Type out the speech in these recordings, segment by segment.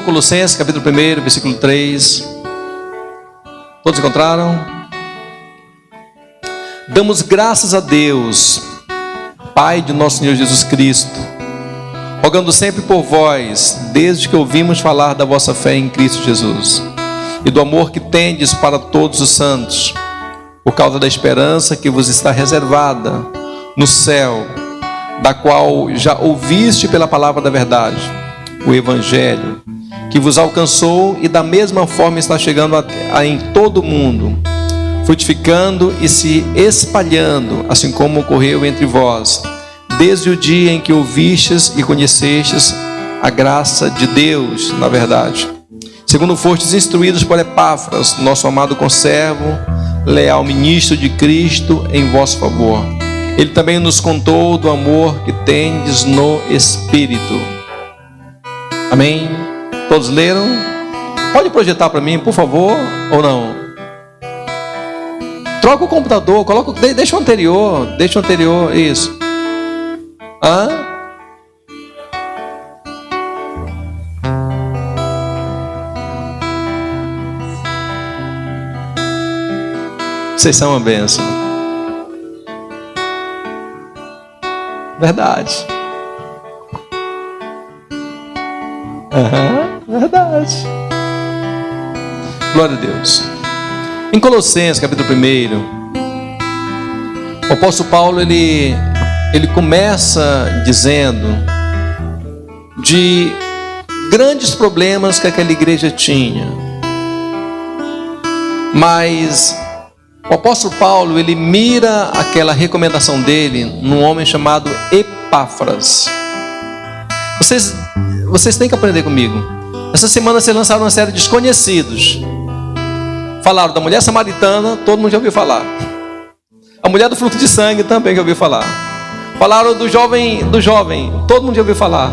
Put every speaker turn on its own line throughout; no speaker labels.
Colossenses, capítulo 1, versículo 3. Todos encontraram? Damos graças a Deus, Pai de nosso Senhor Jesus Cristo, rogando sempre por vós, desde que ouvimos falar da vossa fé em Cristo Jesus, e do amor que tendes para todos os santos, por causa da esperança que vos está reservada no céu, da qual já ouviste pela palavra da verdade, o Evangelho, que vos alcançou e da mesma forma está chegando em todo o mundo, frutificando e se espalhando, assim como ocorreu entre vós, desde o dia em que ouvistes e conhecestes a graça de Deus, na verdade, segundo fostes instruídos por Epáfras, nosso amado conservo, leal ministro de Cristo em vosso favor. Ele também nos contou do amor que tendes no Espírito. Amém? Todos leram? Pode projetar para mim, por favor, ou não? Troca o computador, deixa o anterior, isso. Hã? Vocês são uma bênção. Verdade. Verdade. Glória a Deus. Em Colossenses, capítulo 1, o apóstolo Paulo, ele começa dizendo de grandes problemas que aquela igreja tinha. Mas o apóstolo Paulo, ele mira aquela recomendação dele num homem chamado Epáfras. Vocês têm que aprender comigo. Essa semana vocês lançaram uma série de Desconhecidos. Falaram da mulher samaritana, todo mundo já ouviu falar. A mulher do fruto de sangue também já ouviu falar. Falaram do jovem, todo mundo já ouviu falar.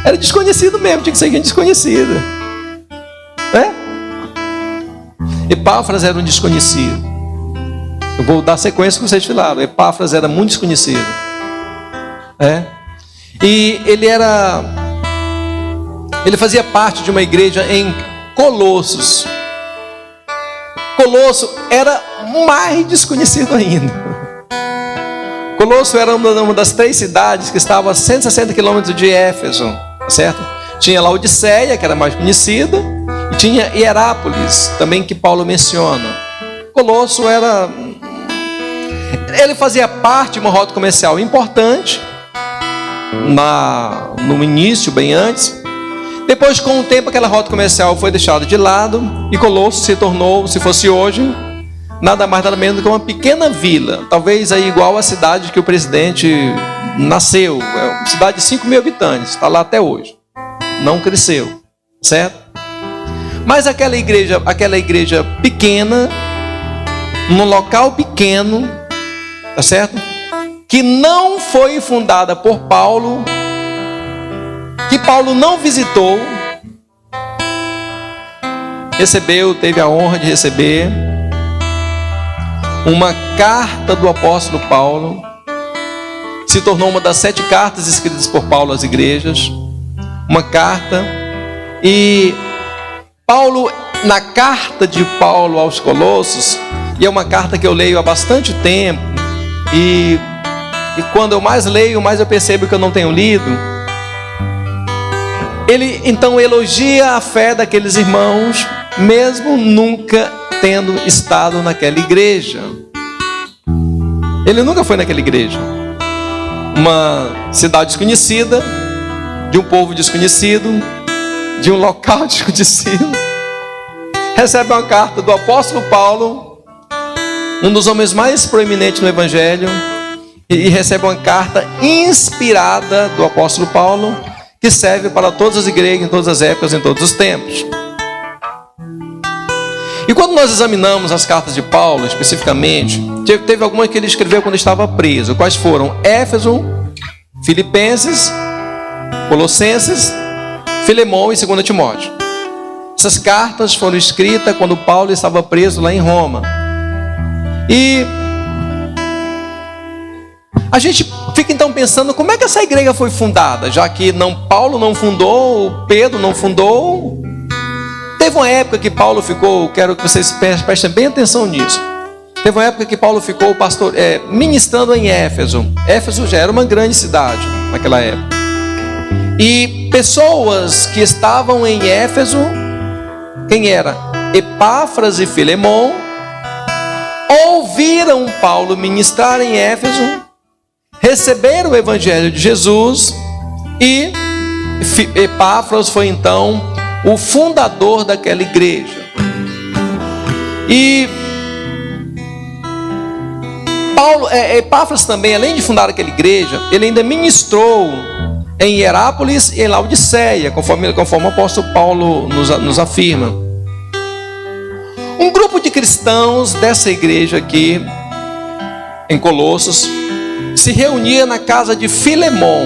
Era desconhecido mesmo, tinha que ser gente desconhecida. Epáfras era um desconhecido. Eu vou dar sequência que vocês falaram. Epáfras era muito desconhecido. E ele fazia parte de uma igreja em Colossos. Colosso era mais desconhecido ainda. Colosso era uma das 3 cidades que estava a 160 quilômetros de Éfeso, certo? Tinha Laodiceia, que era mais conhecida, e tinha Hierápolis, também que Paulo menciona. Colosso ele fazia parte de uma rota comercial importante, no início, bem antes. Depois, com o tempo, aquela rota comercial foi deixada de lado e Colosso se tornou, se fosse hoje, nada mais nada menos do que uma pequena vila, talvez aí igual à cidade que o presidente nasceu, é uma cidade de 5 mil habitantes, está lá até hoje, não cresceu, certo? Mas aquela igreja pequena, num local pequeno, tá certo? Que não foi fundada por Paulo, que Paulo não visitou, teve a honra de receber uma carta do apóstolo Paulo, se tornou uma das 7 cartas escritas por Paulo às igrejas, uma carta, e Paulo, na carta de Paulo aos Colossos, e é uma carta que eu leio há bastante tempo, e quando eu mais leio, mais eu percebo que eu não tenho lido. Ele então elogia a fé daqueles irmãos, mesmo nunca tendo estado naquela igreja. Ele nunca foi naquela igreja. Uma cidade desconhecida, de um povo desconhecido, de um local desconhecido. Recebe uma carta do apóstolo Paulo, um dos homens mais proeminentes no Evangelho, e recebe uma carta inspirada do apóstolo Paulo, que serve para todas as igrejas, em todas as épocas, em todos os tempos. E quando nós examinamos as cartas de Paulo, especificamente, teve algumas que ele escreveu quando estava preso. Quais foram? Éfeso, Filipenses, Colossenses, Filemão e 2 Timóteo. Essas cartas foram escritas quando Paulo estava preso lá em Roma. E a gente fica então pensando como é que essa igreja foi fundada, já que Paulo não fundou, Pedro não fundou. Teve uma época que Paulo ficou, quero que vocês prestem bem atenção nisso. Teve uma época que Paulo ficou ministrando em Éfeso. Éfeso já era uma grande cidade naquela época. E pessoas que estavam em Éfeso, quem era? Epáfras e Filemon, ouviram Paulo ministrar em Éfeso, receberam o evangelho de Jesus, e Epáfras foi então o fundador daquela igreja. E Epáfras também, além de fundar aquela igreja, ele ainda ministrou em Hierápolis e em Laodiceia, conforme o apóstolo Paulo nos afirma. Um grupo de cristãos dessa igreja aqui, em Colossos, se reunia na casa de Filemon.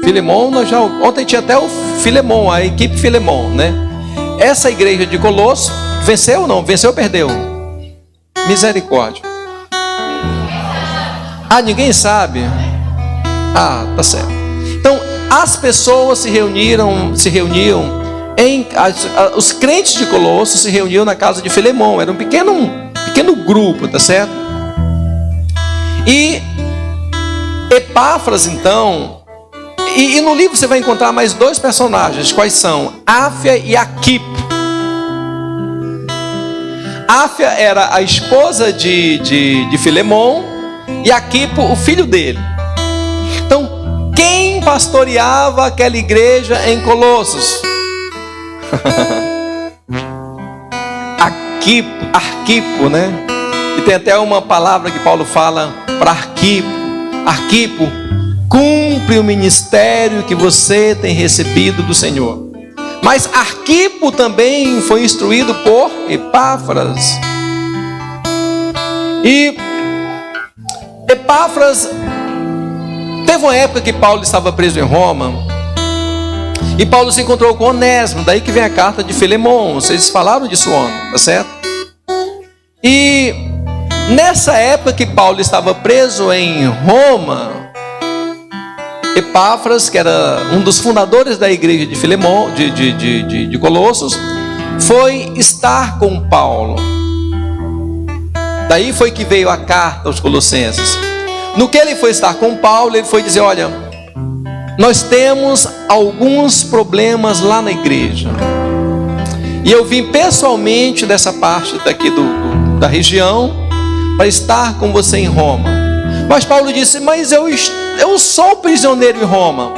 Filemon, ontem tinha até o Filemon, a equipe Filemon, né? Essa igreja de Colossos, venceu ou não? Venceu ou perdeu? Misericórdia. Ninguém sabe? Tá certo. Então, as pessoas se reuniam os crentes de Colossos se reuniam na casa de Filemon. Era um pequeno grupo, tá certo? E Epáfras, então, e no livro você vai encontrar mais dois personagens. Quais são? Áfia e Arquipo. Áfia era a esposa de Filemon, e Arquipo o filho dele. Então, quem pastoreava aquela igreja em Colossos? Arquipo, né? E tem até uma palavra que Paulo fala para Arquipo: Arquipo, cumpre o ministério que você tem recebido do Senhor. Mas Arquipo também foi instruído por Epáfras. E Epáfras, teve uma época que Paulo estava preso em Roma, e Paulo se encontrou com Onésimo. Daí que vem a carta de Filemon. Vocês falaram disso ontem, tá certo? E nessa época que Paulo estava preso em Roma, Epáfras, que era um dos fundadores da igreja de Filemon, de Colossos, foi estar com Paulo. Daí foi que veio a carta aos Colossenses. No que ele foi estar com Paulo, ele foi dizer: olha, nós temos alguns problemas lá na igreja, e eu vim pessoalmente dessa parte daqui da região para estar com você em Roma. Mas Paulo disse: mas eu sou prisioneiro em Roma.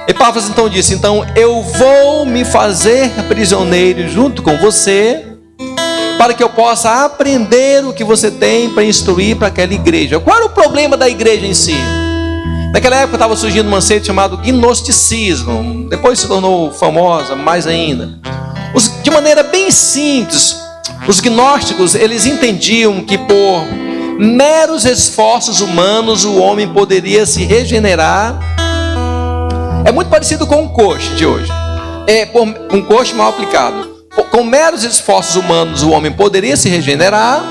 Epáfras então disse: então eu vou me fazer prisioneiro junto com você, para que eu possa aprender o que você tem para instruir para aquela igreja. Qual era o problema da igreja em si? Naquela época estava surgindo uma seita chamada gnosticismo. Depois se tornou famosa mais ainda. De maneira bem simples, os gnósticos, eles entendiam que por meros esforços humanos o homem poderia se regenerar. É muito parecido com o coach de hoje. É um coach mal aplicado. Com meros esforços humanos o homem poderia se regenerar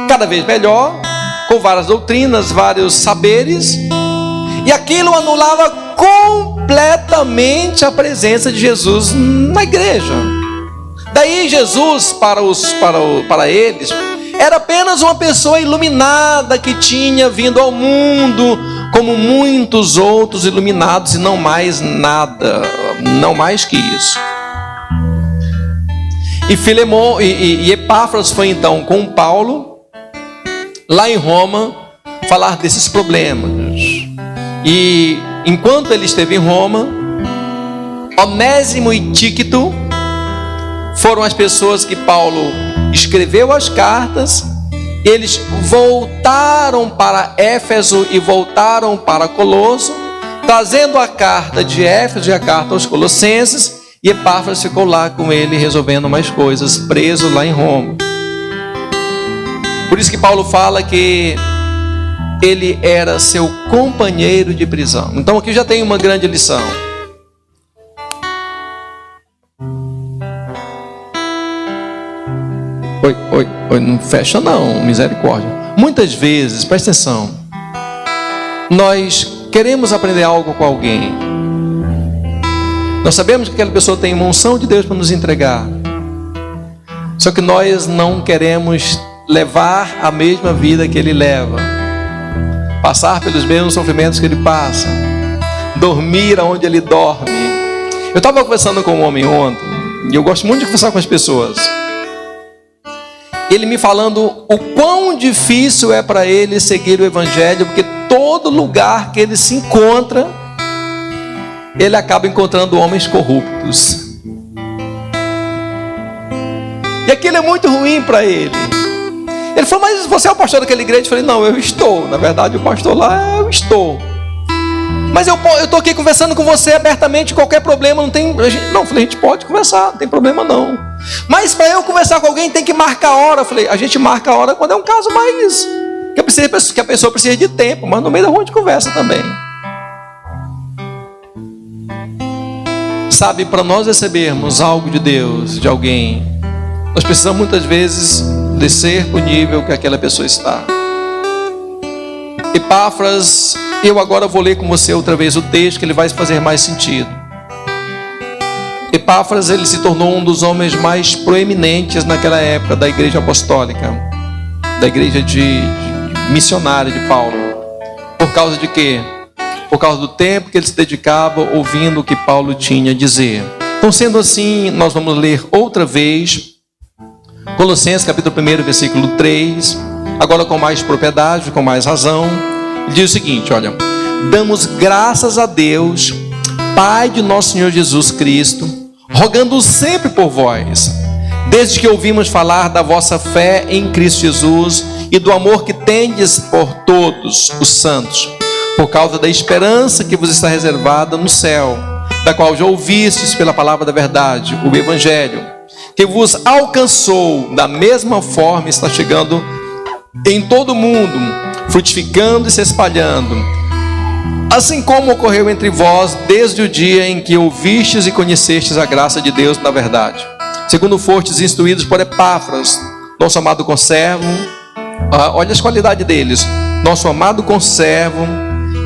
cada vez melhor, com várias doutrinas, vários saberes, e aquilo anulava completamente a presença de Jesus na igreja. Daí Jesus, para eles, era apenas uma pessoa iluminada que tinha vindo ao mundo como muitos outros iluminados, e não mais nada, não mais que isso. E Filemon e Epáfras foi então com Paulo lá em Roma falar desses problemas. E enquanto ele esteve em Roma, Onésimo e Tíquito foram as pessoas que Paulo escreveu as cartas. Eles voltaram para Éfeso e voltaram para Colosso, trazendo a carta de Éfeso e a carta aos Colossenses. E Epáfras ficou lá com ele, resolvendo mais coisas, preso lá em Roma. Por isso que Paulo fala que ele era seu companheiro de prisão. Então aqui já tem uma grande lição. Oi, não fecha não, misericórdia. Muitas vezes, presta atenção, nós queremos aprender algo com alguém. Nós sabemos que aquela pessoa tem uma unção de Deus para nos entregar. Só que nós não queremos levar a mesma vida que ele leva, passar pelos mesmos sofrimentos que ele passa, dormir onde ele dorme. Eu estava conversando com um homem ontem, e eu gosto muito de conversar com as pessoas. Ele me falando o quão difícil é para ele seguir o Evangelho, porque todo lugar que ele se encontra, ele acaba encontrando homens corruptos. E aquilo é muito ruim para ele. Ele falou, mas você é o pastor daquela igreja? Eu falei, não, eu estou. Na verdade, o pastor lá, eu estou. Mas eu estou aqui conversando com você abertamente, qualquer problema, não tem... Não, eu falei, a gente pode conversar, não tem problema não. Mas para eu conversar com alguém, tem que marcar a hora. Eu falei, a gente marca a hora quando é um caso mais... que a pessoa precisa de tempo, mas no meio da rua de conversa também. Sabe, para nós recebermos algo de Deus, de alguém, nós precisamos muitas vezes descer para o nível que aquela pessoa está. Epáfras, eu agora vou ler com você outra vez o texto, que ele vai fazer mais sentido. Epáfras, ele se tornou um dos homens mais proeminentes naquela época da igreja apostólica, da igreja de missionária de Paulo. Por causa de quê? Por causa do tempo que ele se dedicava ouvindo o que Paulo tinha a dizer. Então, sendo assim, nós vamos ler outra vez Colossenses capítulo 1, versículo 3, agora com mais propriedade, com mais razão. Ele diz o seguinte, olha: damos graças a Deus, Pai de nosso Senhor Jesus Cristo, rogando sempre por vós, desde que ouvimos falar da vossa fé em Cristo Jesus e do amor que tendes por todos os santos, por causa da esperança que vos está reservada no céu, da qual já ouvistes pela palavra da verdade, o Evangelho, que vos alcançou, da mesma forma está chegando em todo o mundo, frutificando e se espalhando, assim como ocorreu entre vós desde o dia em que ouvistes e conhecestes a graça de Deus na verdade, segundo fostes instruídos por Epáfras, nosso amado conservo. Olha as qualidades deles: nosso amado conservo,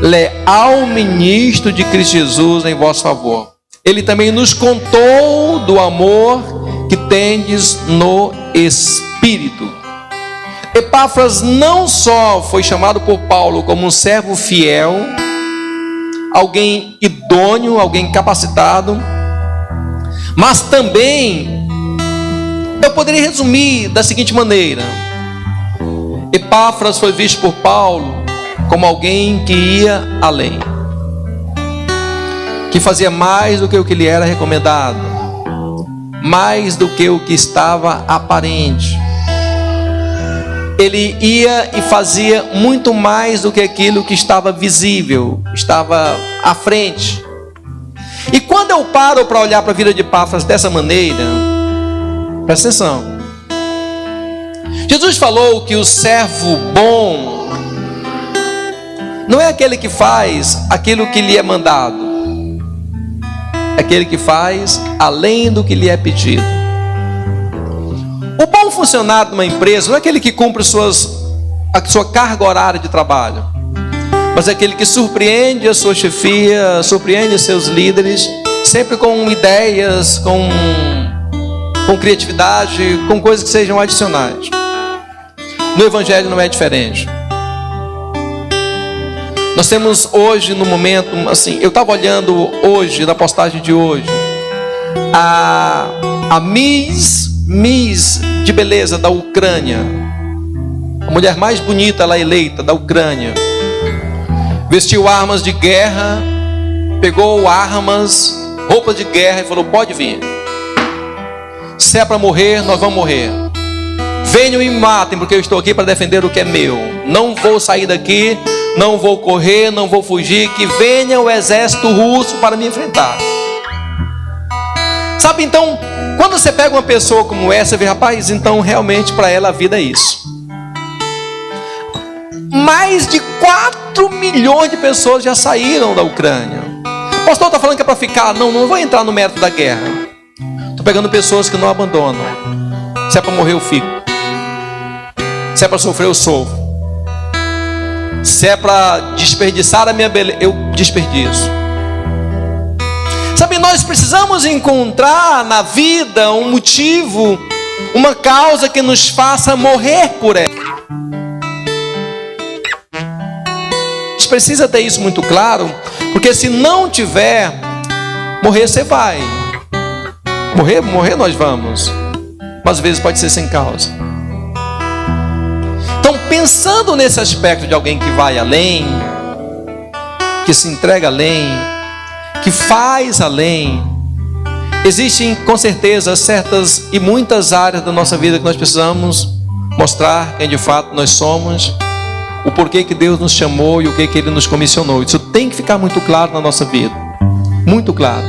leal ministro de Cristo Jesus em vosso favor. Ele também nos contou do amor que tendes no Espírito. Epáfras não só foi chamado por Paulo como um servo fiel, alguém idôneo, alguém capacitado, mas também, eu poderia resumir da seguinte maneira: Epáfras foi visto por Paulo como alguém que ia além, que fazia mais do que o que lhe era recomendado, mais do que o que estava aparente. Ele ia e fazia muito mais do que aquilo que estava visível, estava à frente. E quando eu paro para olhar para a vida de Epáfras dessa maneira, presta atenção. Jesus falou que o servo bom não é aquele que faz aquilo que lhe é mandado, é aquele que faz além do que lhe é pedido. O bom funcionário de uma empresa não é aquele que cumpre a sua carga horária de trabalho, mas é aquele que surpreende a sua chefia, surpreende os seus líderes, sempre com ideias, com criatividade, com coisas que sejam adicionais. No Evangelho não é diferente. Nós temos hoje, no momento, assim, eu estava olhando hoje, na postagem de hoje, a Miss de beleza da Ucrânia, a mulher mais bonita lá eleita da Ucrânia, vestiu armas de guerra, pegou armas, roupas de guerra e falou: pode vir, se é para morrer, nós vamos morrer, venham e me matem, porque eu estou aqui para defender o que é meu, não vou sair daqui, não vou correr, não vou fugir, que venha o exército russo para me enfrentar. Sabe, então, quando você pega uma pessoa como essa, você vê, rapaz, então realmente para ela a vida é isso. Mais de 4 milhões de pessoas já saíram da Ucrânia. O pastor está falando que é para ficar. Não vou entrar no mérito da guerra. Estou pegando pessoas que não abandonam. Se é para morrer, eu fico. Se é para sofrer, eu sofro. Se é para desperdiçar a minha beleza, eu desperdiço. Sabe, nós precisamos encontrar na vida um motivo, uma causa que nos faça morrer por ela. A gente precisa ter isso muito claro, porque se não tiver, morrer você vai. Morrer nós vamos. Mas às vezes pode ser sem causa. Então, pensando nesse aspecto de alguém que vai além, que se entrega além, que faz além, existem com certeza certas e muitas áreas da nossa vida que nós precisamos mostrar quem de fato nós somos, o porquê que Deus nos chamou e o que Ele nos comissionou. Isso tem que ficar muito claro na nossa vida, muito claro.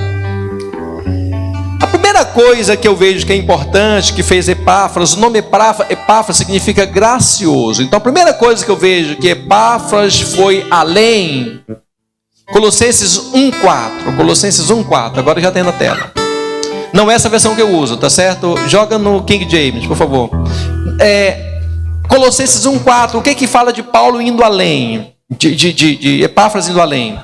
A primeira coisa que eu vejo que é importante, que fez Epáfras, o nome Epáfras significa gracioso. Então a primeira coisa que eu vejo que Epáfras foi além, Colossenses 1:4. Colossenses 1:4. Agora já tem na tela. Não é essa versão que eu uso, tá certo? Joga no King James, por favor. Colossenses 1:4. O que fala de Paulo indo além? De Epáfras indo além.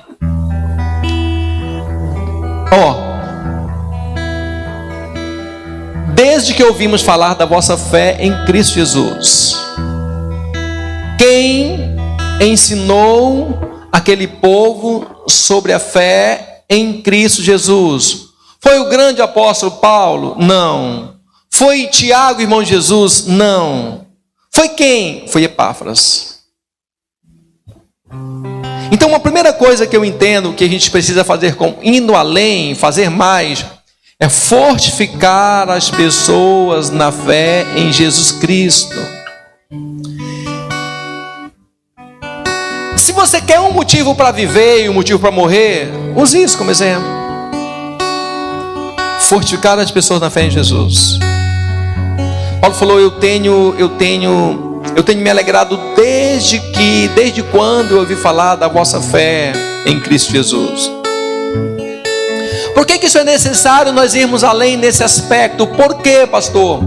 Desde que ouvimos falar da vossa fé em Cristo Jesus, quem ensinou aquele povo sobre a fé em Cristo Jesus? Foi o grande apóstolo Paulo? Não. Foi Tiago, irmão de Jesus? Não. Foi quem? Foi Epáfras. Então, uma primeira coisa que eu entendo que a gente precisa fazer, indo além, fazer mais, é fortificar as pessoas na fé em Jesus Cristo. Se você quer um motivo para viver e um motivo para morrer, use isso como exemplo. Fortificar as pessoas na fé em Jesus. Paulo falou: eu tenho me alegrado desde quando eu ouvi falar da vossa fé em Cristo Jesus. Por que isso é necessário nós irmos além nesse aspecto? Por quê, pastor?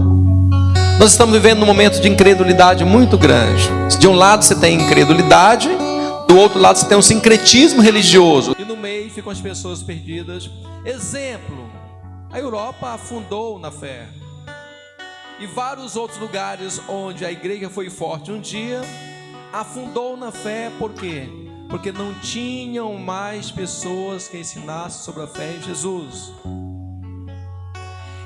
Nós estamos vivendo um momento de incredulidade muito grande. De um lado você tem incredulidade, do outro lado você tem um sincretismo religioso. E no meio ficam as pessoas perdidas. Exemplo, a Europa afundou na fé. E vários outros lugares onde a igreja foi forte um dia, afundou na fé. Por quê? Porque não tinham mais pessoas que ensinassem sobre a fé em Jesus.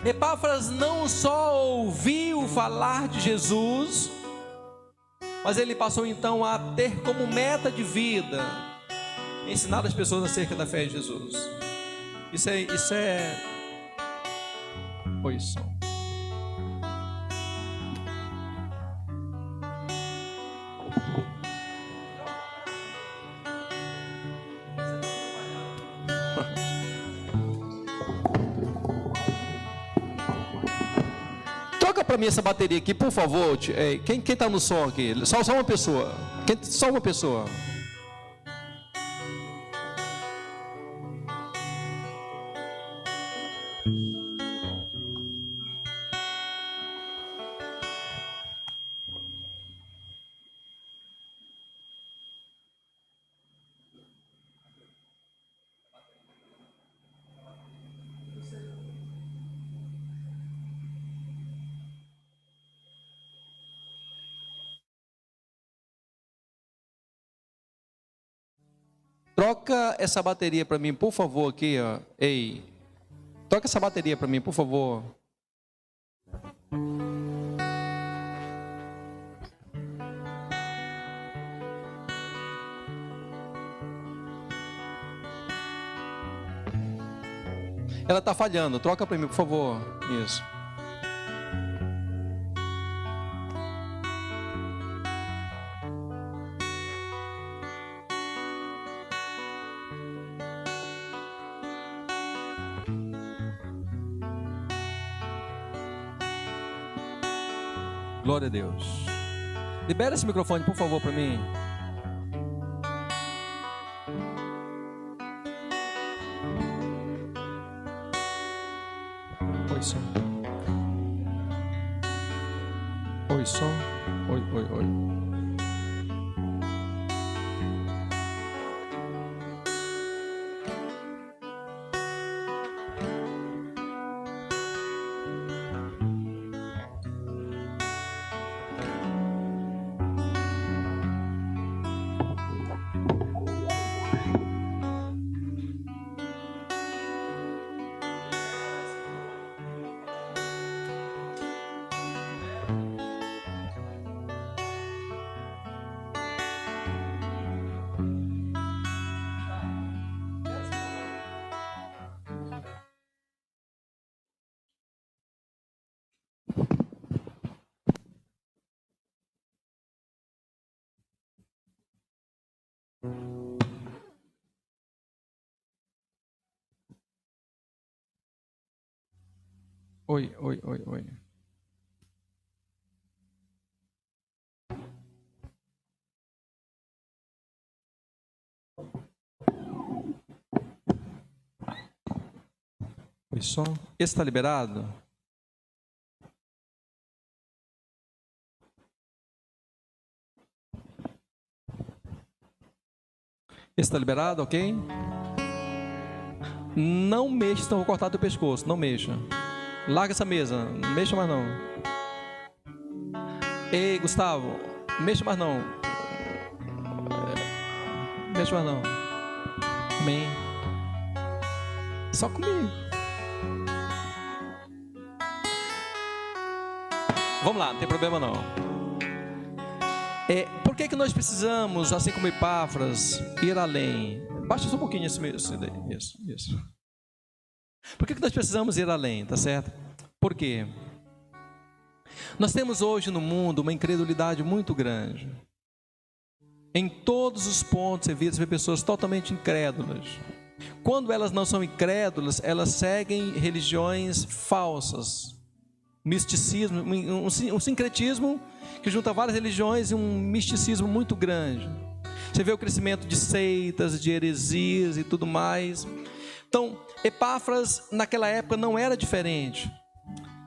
Epáfras não só ouviu falar de Jesus, mas ele passou então a ter como meta de vida ensinar as pessoas acerca da fé em Jesus. Isso é... Oi, som. Troca para mim essa bateria aqui, por favor. Quem está no som aqui? Só uma pessoa. Só uma pessoa. Troca essa bateria para mim, por favor, aqui, ó. Ei, troca essa bateria para mim, por favor. Ela está falhando, troca para mim, por favor. Isso. Glória a Deus. Libera esse microfone, por favor, para mim. Oi, som. Oi, som. Oi, oi, oi. Oi. Oi, som. Esse está liberado? Esse está liberado, ok? Não mexa, senão eu vou cortar teu pescoço. Não mexa. Larga essa mesa. Não mexa mais não. Ei, Gustavo. Mexa mais não. Mexa mais não. Amém. Só comigo. Vamos lá, não tem problema não. Por que nós precisamos, assim como Epáfras, ir além? Baixa só um pouquinho isso. Por que nós precisamos ir além, tá certo? Por quê? Nós temos hoje no mundo uma incredulidade muito grande. Em todos os pontos você vê pessoas totalmente incrédulas. Quando elas não são incrédulas, elas seguem religiões falsas. Misticismo, um sincretismo que junta várias religiões e um misticismo muito grande. Você vê o crescimento de seitas, de heresias e tudo mais. Então, Epáfras naquela época não era diferente.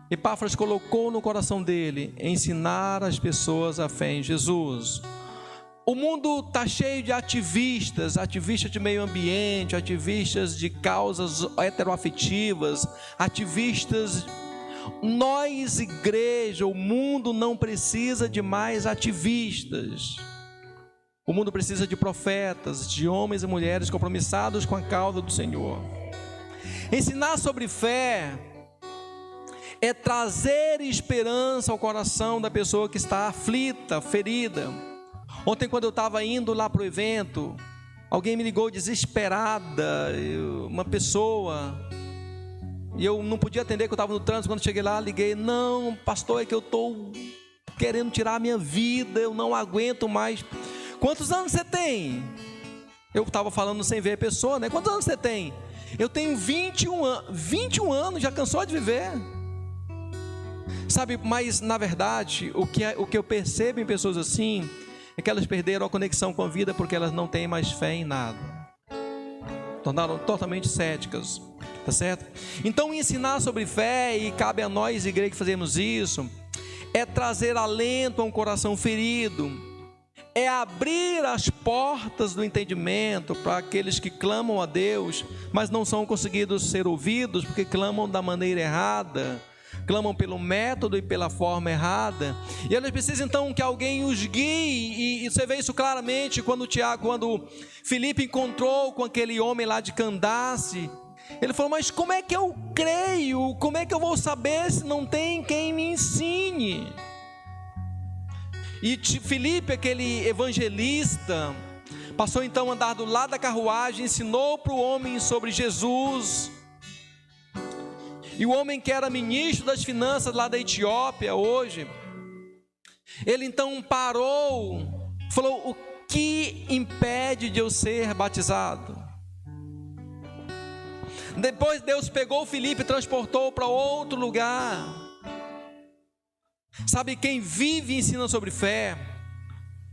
Epáfras colocou no coração dele ensinar as pessoas a fé em Jesus. O mundo está cheio de ativistas de meio ambiente, ativistas de causas heteroafetivas, ativistas. Nós, igreja, o mundo não precisa de mais ativistas. O mundo precisa de profetas, de homens e mulheres compromissados com a causa do Senhor. Ensinar sobre fé é trazer esperança ao coração da pessoa que está aflita, ferida. Ontem, quando eu estava indo lá para o evento, alguém me ligou desesperada, uma pessoa, e eu não podia atender, que eu estava no trânsito. Quando cheguei lá, liguei: não, pastor, é que eu estou querendo tirar a minha vida, eu não aguento mais. Quantos anos você tem? Eu estava falando sem ver a pessoa, né? Quantos anos você tem? Eu tenho 21 anos. 21 anos, já cansou de viver? Sabe, mas na verdade, o que eu percebo em pessoas assim é que elas perderam a conexão com a vida porque elas não têm mais fé em nada. Tornaram totalmente céticas, tá certo? Então, ensinar sobre fé, e cabe a nós, igreja, que fazemos isso, é trazer alento a um coração ferido, é abrir as portas do entendimento para aqueles que clamam a Deus, mas não são conseguidos ser ouvidos porque clamam da maneira errada, clamam pelo método e pela forma errada, e eles precisam então que alguém os guie. E você vê isso claramente quando Filipe encontrou com aquele homem lá de Candace. Ele falou: mas como é que eu creio? Como é que eu vou saber se não tem quem me ensine? E Filipe, aquele evangelista, passou então a andar do lado da carruagem, ensinou para o homem sobre Jesus. E o homem que era ministro das finanças lá da Etiópia hoje, ele então parou, falou: o que impede de eu ser batizado? Depois Deus pegou Filipe e transportou para outro lugar. Sabe, quem vive e ensina sobre fé,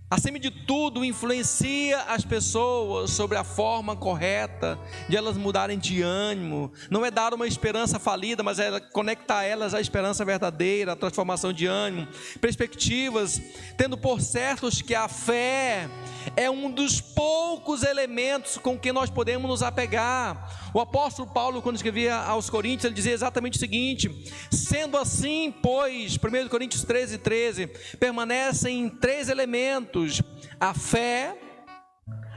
acima de tudo, influencia as pessoas sobre a forma correta de elas mudarem de ânimo. Não é dar uma esperança falida, mas é conectar elas à esperança verdadeira, à transformação de ânimo, perspectivas, tendo por certos que a fé é um dos poucos elementos com que nós podemos nos apegar. O apóstolo Paulo, quando escrevia aos Coríntios, ele dizia exatamente o seguinte: sendo assim, pois, 1 Coríntios 13, permanecem em 3 elementos: a fé,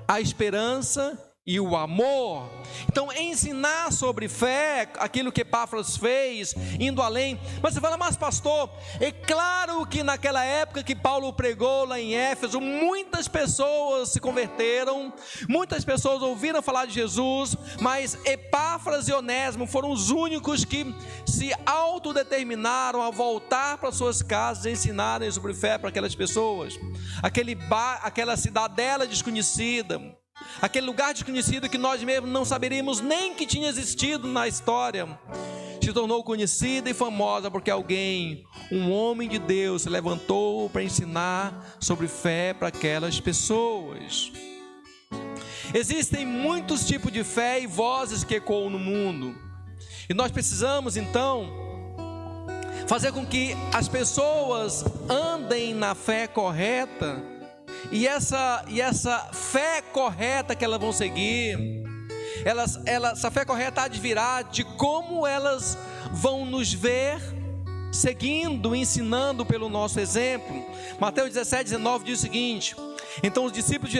a esperança e o amor. Então, ensinar sobre fé, aquilo que Epáfras fez, indo além. Mas você fala, mas pastor, é claro que naquela época que Paulo pregou lá em Éfeso, muitas pessoas se converteram, muitas pessoas ouviram falar de Jesus, mas Epáfras e Onésimo foram os únicos que se autodeterminaram a voltar para suas casas e ensinarem sobre fé para aquelas pessoas. Aquela cidadela desconhecida, aquele lugar desconhecido que nós mesmos não saberíamos nem que tinha existido na história, se tornou conhecida e famosa porque alguém, um homem de Deus, se levantou para ensinar sobre fé para aquelas pessoas. Existem muitos tipos de fé e vozes que ecoam no mundo, e nós precisamos então fazer com que as pessoas andem na fé correta. E essa fé correta que elas vão seguir, essa fé correta há de virar de como elas vão nos ver seguindo, ensinando pelo nosso exemplo. Mateus 17:19 diz o seguinte: então os discípulos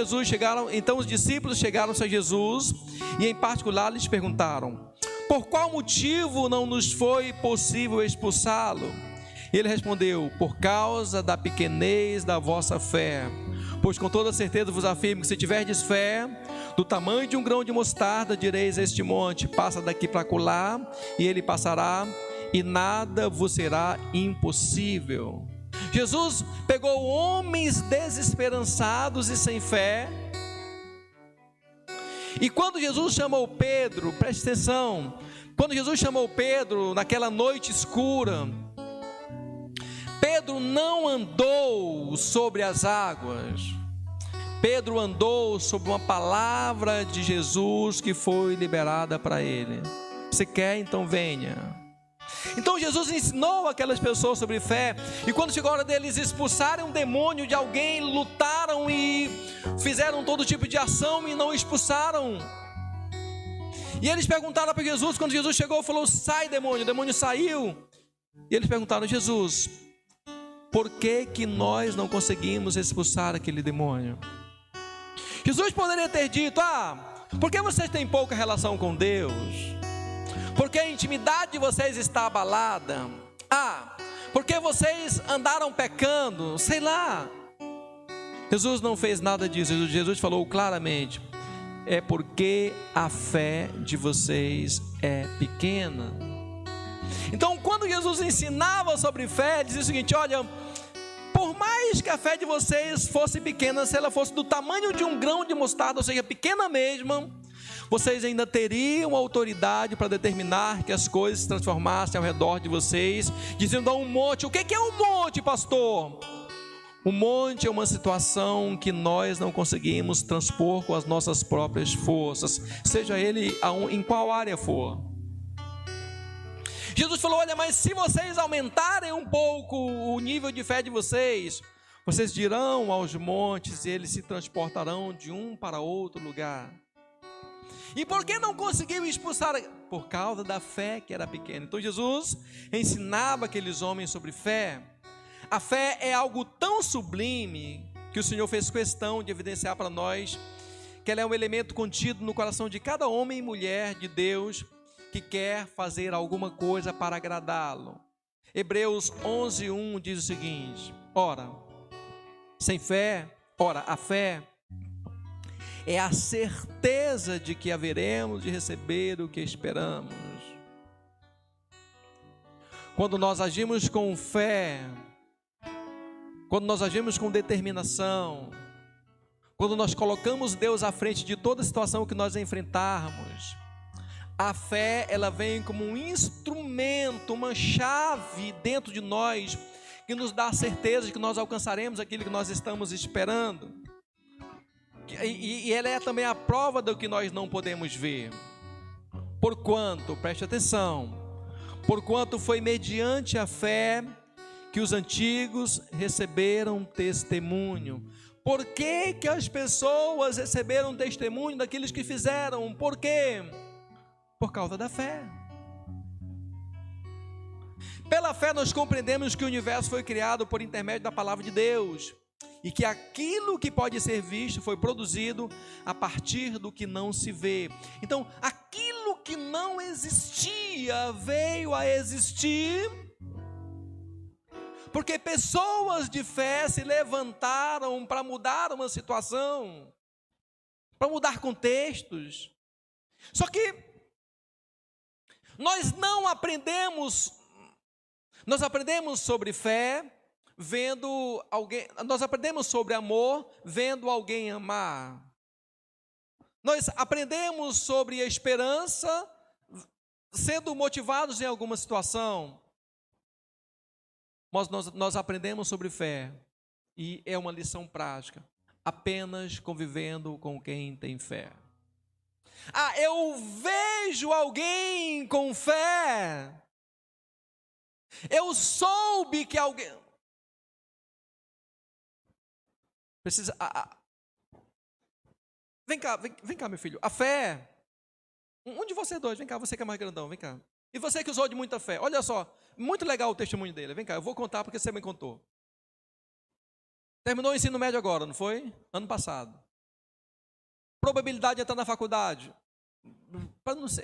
chegaram-se a Jesus e em particular lhes perguntaram: por qual motivo não nos foi possível expulsá-lo? Ele respondeu: por causa da pequenez da vossa fé. Pois com toda certeza vos afirmo que se tiverdes fé do tamanho de um grão de mostarda, direis a este monte: passa daqui para acolá, e ele passará, e nada vos será impossível. Jesus pegou homens desesperançados e sem fé, e quando Jesus chamou Pedro, preste atenção, quando Jesus chamou Pedro naquela noite escura, Pedro não andou sobre as águas, Pedro andou sobre uma palavra de Jesus que foi liberada para ele. Você quer? Então venha. Então Jesus ensinou aquelas pessoas sobre fé, e quando chegou a hora deles expulsarem um demônio de alguém, lutaram e fizeram todo tipo de ação e não expulsaram. E eles perguntaram para Jesus, quando Jesus chegou, falou: sai demônio, o demônio saiu. E eles perguntaram: Jesus, por que nós não conseguimos expulsar aquele demônio? Jesus poderia ter dito: porque vocês têm pouca relação com Deus, porque a intimidade de vocês está abalada, porque vocês andaram pecando, sei lá. Jesus não fez nada disso. Jesus falou claramente: é porque a fé de vocês é pequena. Então, quando Jesus ensinava sobre fé, dizia o seguinte: olha, por mais que a fé de vocês fosse pequena, se ela fosse do tamanho de um grão de mostarda, ou seja, pequena mesmo, vocês ainda teriam autoridade para determinar que as coisas se transformassem ao redor de vocês, dizendo a um monte. O que é um monte, pastor? O monte é uma situação que nós não conseguimos transpor com as nossas próprias forças, seja ele em qual área for. Jesus falou: olha, mas se vocês aumentarem um pouco o nível de fé de vocês, vocês dirão aos montes e eles se transportarão de um para outro lugar. E por que não conseguiu expulsar? Por causa da fé que era pequena. Então Jesus ensinava aqueles homens sobre fé. A fé é algo tão sublime que o Senhor fez questão de evidenciar para nós que ela é um elemento contido no coração de cada homem e mulher de Deus que quer fazer alguma coisa para agradá-lo. Hebreus 11:1 diz o seguinte: a fé é a certeza de que haveremos de receber o que esperamos. Quando nós agimos com fé, quando nós agimos com determinação, quando nós colocamos Deus à frente de toda situação que nós enfrentarmos, a fé, ela vem como um instrumento, uma chave dentro de nós, que nos dá a certeza de que nós alcançaremos aquilo que nós estamos esperando. E ela é também a prova do que nós não podemos ver. Porquanto, preste atenção, porquanto foi mediante a fé que os antigos receberam testemunho. Por que que as pessoas receberam testemunho daqueles que fizeram? Por quê? Por causa da fé. Pela fé nós compreendemos que o universo foi criado por intermédio da palavra de Deus. e que aquilo que pode ser visto foi produzido a partir do que não se vê. Então, aquilo que não existia veio a existir, porque pessoas de fé se levantaram para mudar uma situação, para mudar contextos. Só que nós aprendemos sobre fé vendo alguém, nós aprendemos sobre amor vendo alguém amar. Nós aprendemos sobre a esperança sendo motivados em alguma situação. Mas nós aprendemos sobre fé, e é uma lição prática, apenas convivendo com quem tem fé. Eu vejo alguém com fé, eu soube que alguém precisa. Vem cá, meu filho, a fé. Um de vocês dois, vem cá, você que é mais grandão, vem cá. E você que usou de muita fé, olha só, muito legal o testemunho dele. Vem cá, eu vou contar porque você me contou. Terminou o ensino médio agora, não foi? Ano passado. Probabilidade de entrar na faculdade?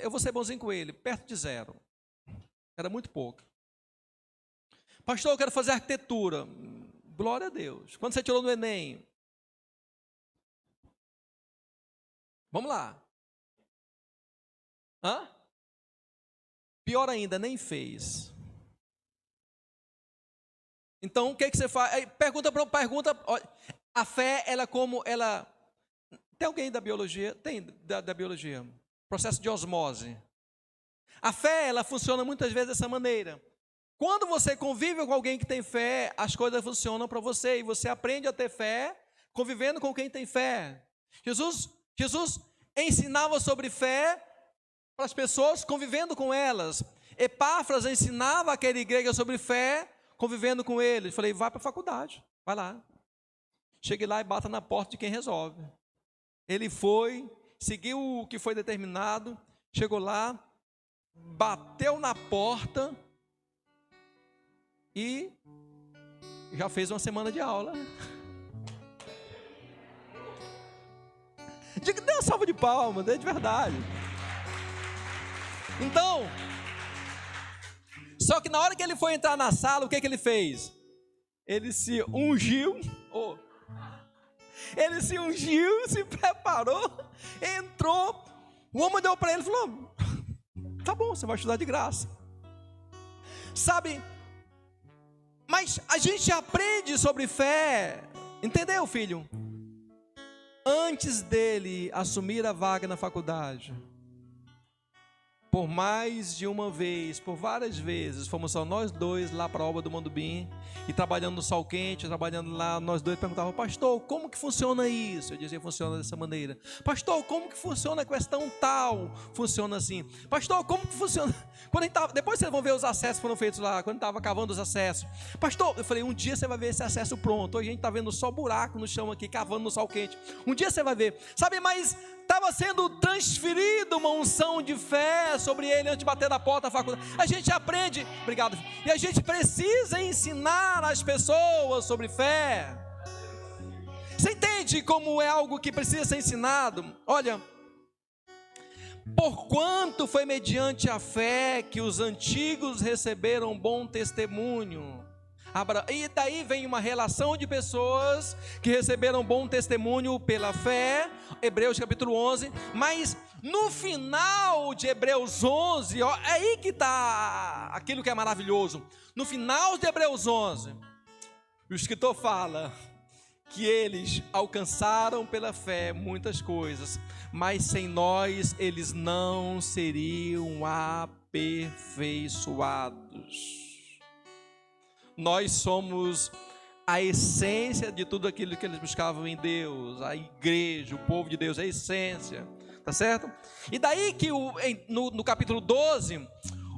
Eu vou ser bonzinho com ele, perto de 0. Era muito pouco. Pastor, eu quero fazer arquitetura. Glória a Deus. Quando você tirou no Enem? Vamos lá. Pior ainda, nem fez. Então, o que você faz? Pergunta. Olha, a fé, ela. Tem alguém da biologia? Tem, da biologia. Processo de osmose. A fé, ela funciona muitas vezes dessa maneira. Quando você convive com alguém que tem fé, as coisas funcionam para você, e você aprende a ter fé convivendo com quem tem fé. Jesus ensinava sobre fé para as pessoas convivendo com elas. Epáfras ensinava aquela igreja sobre fé convivendo com eles. Falei, vai para a faculdade, vai lá. Chegue lá e bata na porta de quem resolve. Ele foi, seguiu o que foi determinado, chegou lá, bateu na porta e já fez uma semana de aula. Diga, dê uma salva de palmas, de verdade. Então, só que na hora que ele foi entrar na sala, o que ele fez? Ele se ungiu, se preparou, entrou, o homem deu para ele e falou, tá bom, você vai estudar de graça. Sabe, mas a gente aprende sobre fé, entendeu, filho? Antes dele assumir a vaga na faculdade, por mais de uma vez, por várias vezes, fomos só nós dois lá para a obra do Mandubim, e trabalhando no sol quente, trabalhando lá, nós dois perguntávamos, pastor, como que funciona isso? Eu dizia, funciona dessa maneira. Pastor, como que funciona a questão tal? Funciona assim. Pastor, como que funciona? Quando depois vocês vão ver os acessos que foram feitos lá, quando estava cavando os acessos. Pastor, eu falei, um dia você vai ver esse acesso pronto. Hoje a gente está vendo só buraco no chão aqui, cavando no sol quente. Um dia você vai ver. Sabe, mas estava sendo transferida uma unção de fé sobre ele antes de bater na porta da faculdade. A gente aprende, obrigado, e a gente precisa ensinar as pessoas sobre fé. Você entende como é algo que precisa ser ensinado? Olha, porquanto foi mediante a fé que os antigos receberam bom testemunho. E daí vem uma relação de pessoas que receberam bom testemunho pela fé, Hebreus capítulo 11, mas no final de Hebreus 11, é aí que está aquilo que é maravilhoso. No final de Hebreus 11, o escritor fala que eles alcançaram pela fé muitas coisas, mas sem nós eles não seriam aperfeiçoados. Nós somos a essência de tudo aquilo que eles buscavam em Deus, a igreja, o povo de Deus, a essência, tá certo? E daí que no capítulo 12,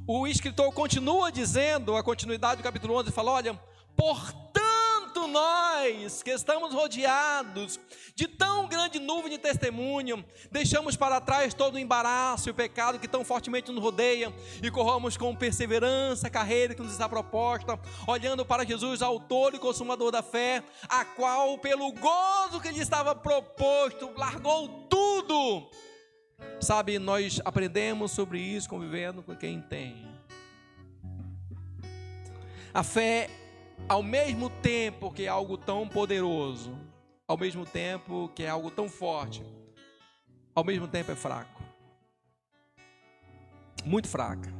o escritor continua dizendo, a continuidade do capítulo 11, fala, olha, portanto enquanto nós que estamos rodeados de tão grande nuvem de testemunho, deixamos para trás todo o embaraço e o pecado que tão fortemente nos rodeia e corramos com perseverança a carreira que nos está proposta, olhando para Jesus, autor e consumador da fé, a qual pelo gozo que lhe estava proposto, largou tudo. Sabe, nós aprendemos sobre isso convivendo com quem tem. A fé, ao mesmo tempo que é algo tão poderoso, ao mesmo tempo que é algo tão forte, ao mesmo tempo é fraco. Muito fraca.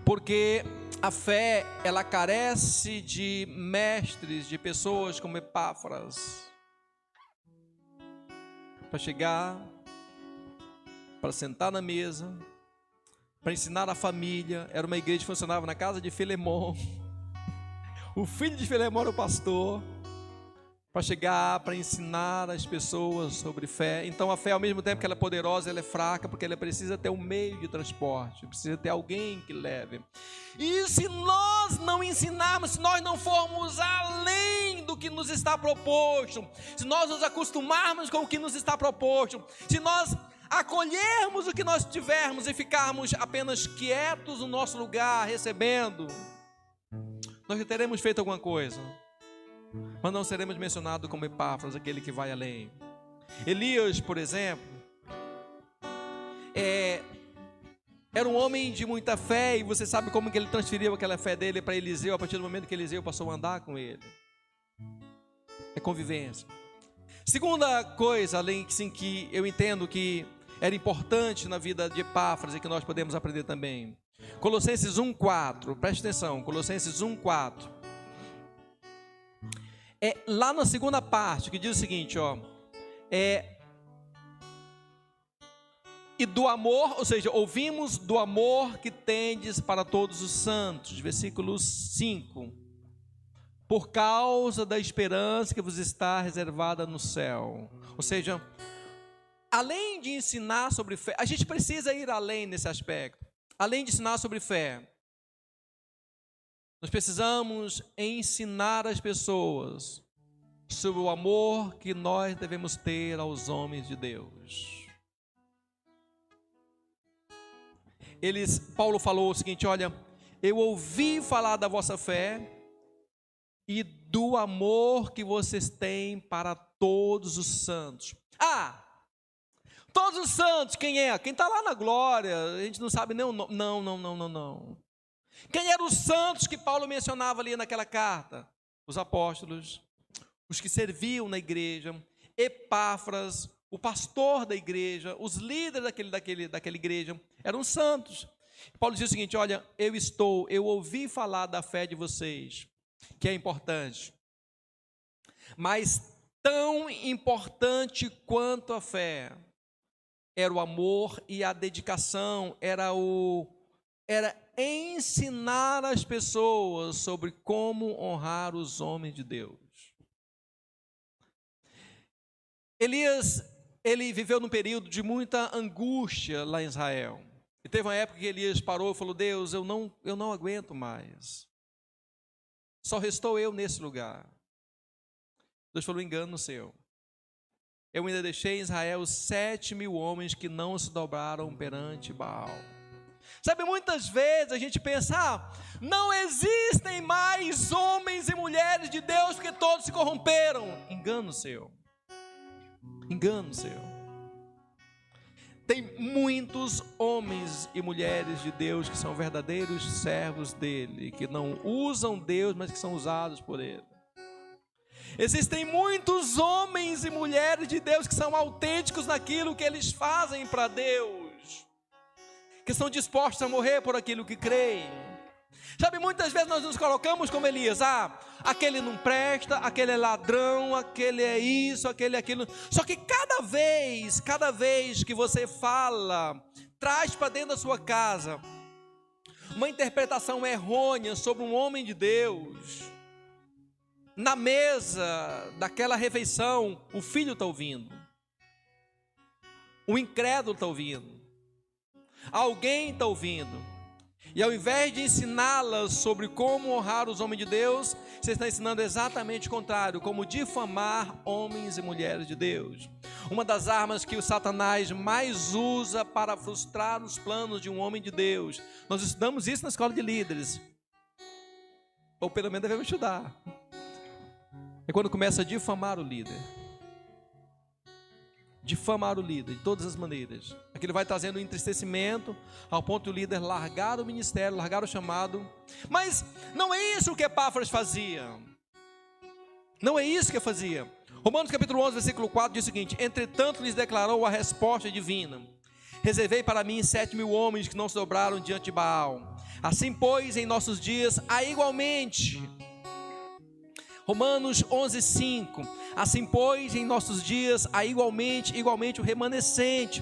Porque a fé, ela carece de mestres, de pessoas como Epáfras, para chegar, para sentar na mesa, para ensinar a família. Era uma igreja que funcionava na casa de Filemon. O filho de Filemon era o pastor, para chegar, para ensinar as pessoas sobre fé. Então a fé, ao mesmo tempo que ela é poderosa, ela é fraca, porque ela precisa ter um meio de transporte, precisa ter alguém que leve. E se nós não ensinarmos, se nós não formos além do que nos está proposto, se nós nos acostumarmos com o que nos está proposto, se nós acolhermos o que nós tivermos e ficarmos apenas quietos no nosso lugar, recebendo, nós já teremos feito alguma coisa, mas não seremos mencionados como Epáfras, aquele que vai além. Elias, por exemplo, era um homem de muita fé, e você sabe como que ele transferiu aquela fé dele para Eliseu, a partir do momento que Eliseu passou a andar com ele. É convivência. Segunda coisa, além sim, que eu entendo que era importante na vida de Epáfras e que nós podemos aprender também. Colossenses 1:4, preste atenção, Colossenses 1:4. Lá na segunda parte, que diz o seguinte, e do amor, ou seja, ouvimos do amor que tendes para todos os santos, versículo 5, por causa da esperança que vos está reservada no céu. Ou seja, além de ensinar sobre fé, a gente precisa ir além nesse aspecto. Além de ensinar sobre fé, nós precisamos ensinar as pessoas sobre o amor que nós devemos ter aos homens de Deus. Paulo falou o seguinte: olha, eu ouvi falar da vossa fé e do amor que vocês têm para todos os santos. Todos os santos, quem é? Quem está lá na glória, a gente não sabe nem o nome. Não. Quem eram os santos que Paulo mencionava ali naquela carta? Os apóstolos, os que serviam na igreja, Epáfras, o pastor da igreja, os líderes daquela igreja, eram santos. Paulo diz o seguinte: olha, eu ouvi falar da fé de vocês, que é importante, mas tão importante quanto a fé era o amor e a dedicação, era ensinar as pessoas sobre como honrar os homens de Deus. Elias, ele viveu num período de muita angústia lá em Israel. E teve uma época que Elias parou e falou: Deus, eu não aguento mais. Só restou eu nesse lugar. Deus falou: engano seu. Eu ainda deixei em Israel 7.000 homens que não se dobraram perante Baal. Sabe, muitas vezes a gente pensa: não existem mais homens e mulheres de Deus porque todos se corromperam. Engano seu. Engano seu. Tem muitos homens e mulheres de Deus que são verdadeiros servos dele, que não usam Deus, mas que são usados por ele. Existem muitos homens e mulheres de Deus que são autênticos naquilo que eles fazem para Deus, que estão dispostos a morrer por aquilo que creem. Sabe, muitas vezes nós nos colocamos como Elias: aquele não presta, aquele é ladrão, aquele é isso, aquele é aquilo. Só que cada vez que você fala, traz para dentro da sua casa uma interpretação errônea sobre um homem de Deus, na mesa daquela refeição, o filho está ouvindo, o incrédulo está ouvindo, alguém está ouvindo. E ao invés de ensiná-las sobre como honrar os homens de Deus, você está ensinando exatamente o contrário, como difamar homens e mulheres de Deus. Uma das armas que o Satanás mais usa para frustrar os planos de um homem de Deus. Nós estudamos isso na escola de líderes. Ou pelo menos devemos estudar. É quando começa a difamar o líder. Difamar o líder de todas as maneiras. Aquilo vai trazendo um entristecimento ao ponto de o líder largar o ministério, largar o chamado. Mas não é isso que Epáfras fazia. Não é isso que fazia. Romanos capítulo 11, versículo 4 diz o seguinte: entretanto lhes declarou a resposta divina: reservei para mim 7.000 homens que não se dobraram diante de Baal. Assim pois em nossos dias há igualmente. Romanos 11, 5. Assim pois em nossos dias há igualmente o remanescente,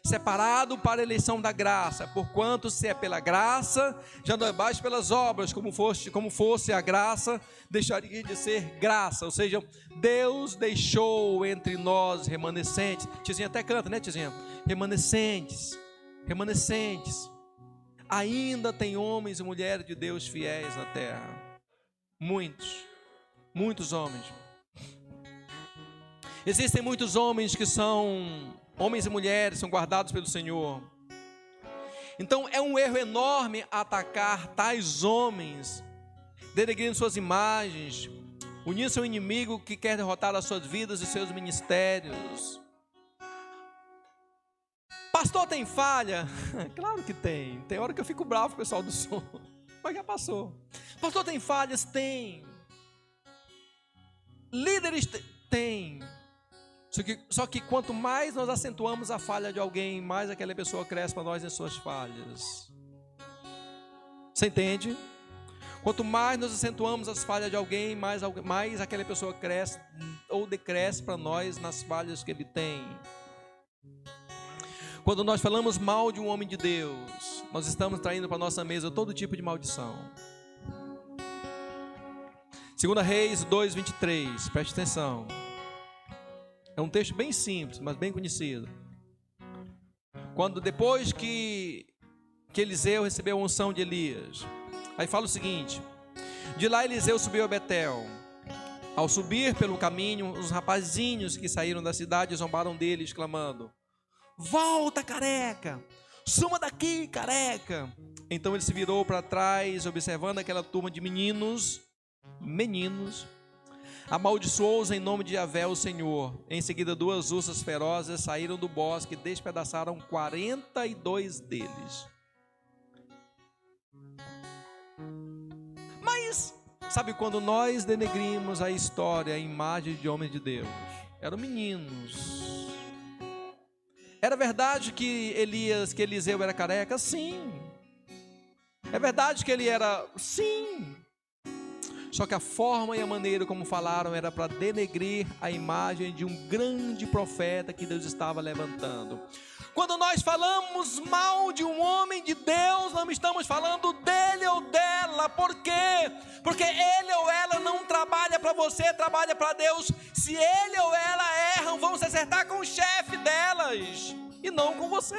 separado para a eleição da graça, porquanto se é pela graça, já não é mais pelas obras, como fosse a graça, deixaria de ser graça. Ou seja, Deus deixou entre nós remanescentes. Tizinha até canta, né, Tizinha? Remanescentes. Ainda tem homens e mulheres de Deus fiéis na terra. Muitos homens. Existem muitos homens que são homens e mulheres, são guardados pelo Senhor. Então é um erro enorme atacar tais homens, denegrindo suas imagens, unir-se ao inimigo que quer derrotar as suas vidas e seus ministérios. Pastor, tem falha? Claro que tem. Tem hora que eu fico bravo com o pessoal do som, mas já passou. Pastor, tem falhas? Tem. Líderes? Tem. Só que quanto mais nós acentuamos a falha de alguém, mais aquela pessoa cresce para nós em suas falhas. Você entende? Quanto mais nós acentuamos as falhas de alguém, mais aquela pessoa cresce ou decresce para nós nas falhas que ele tem. Quando nós falamos mal de um homem de Deus, nós estamos traindo para a nossa mesa todo tipo de maldição. 2 Reis 2:23, preste atenção. É um texto bem simples, mas bem conhecido. Quando depois que Eliseu recebeu a unção de Elias, aí fala o seguinte: de lá Eliseu subiu a Betel. Ao subir pelo caminho, os rapazinhos que saíram da cidade zombaram dele, exclamando: volta, careca! Suma daqui, careca! Então ele se virou para trás, observando aquela turma de meninos, amaldiçoou-os em nome de Yahvé, o Senhor. Em seguida, 2 ursas ferozes saíram do bosque e despedaçaram 42 deles. Mas, sabe quando nós denegrimos a história, a imagem de homens de Deus? Eram meninos. Era verdade que Eliseu era careca? Sim. É verdade que ele era? Sim. Só que a forma e a maneira como falaram era para denegrir a imagem de um grande profeta que Deus estava levantando. Quando nós falamos mal de um homem de Deus, não estamos falando dele ou dela. Por quê? Porque ele ou ela não trabalha para você, trabalha para Deus. Se ele ou ela erram, vão se acertar com o chefe delas e não com você.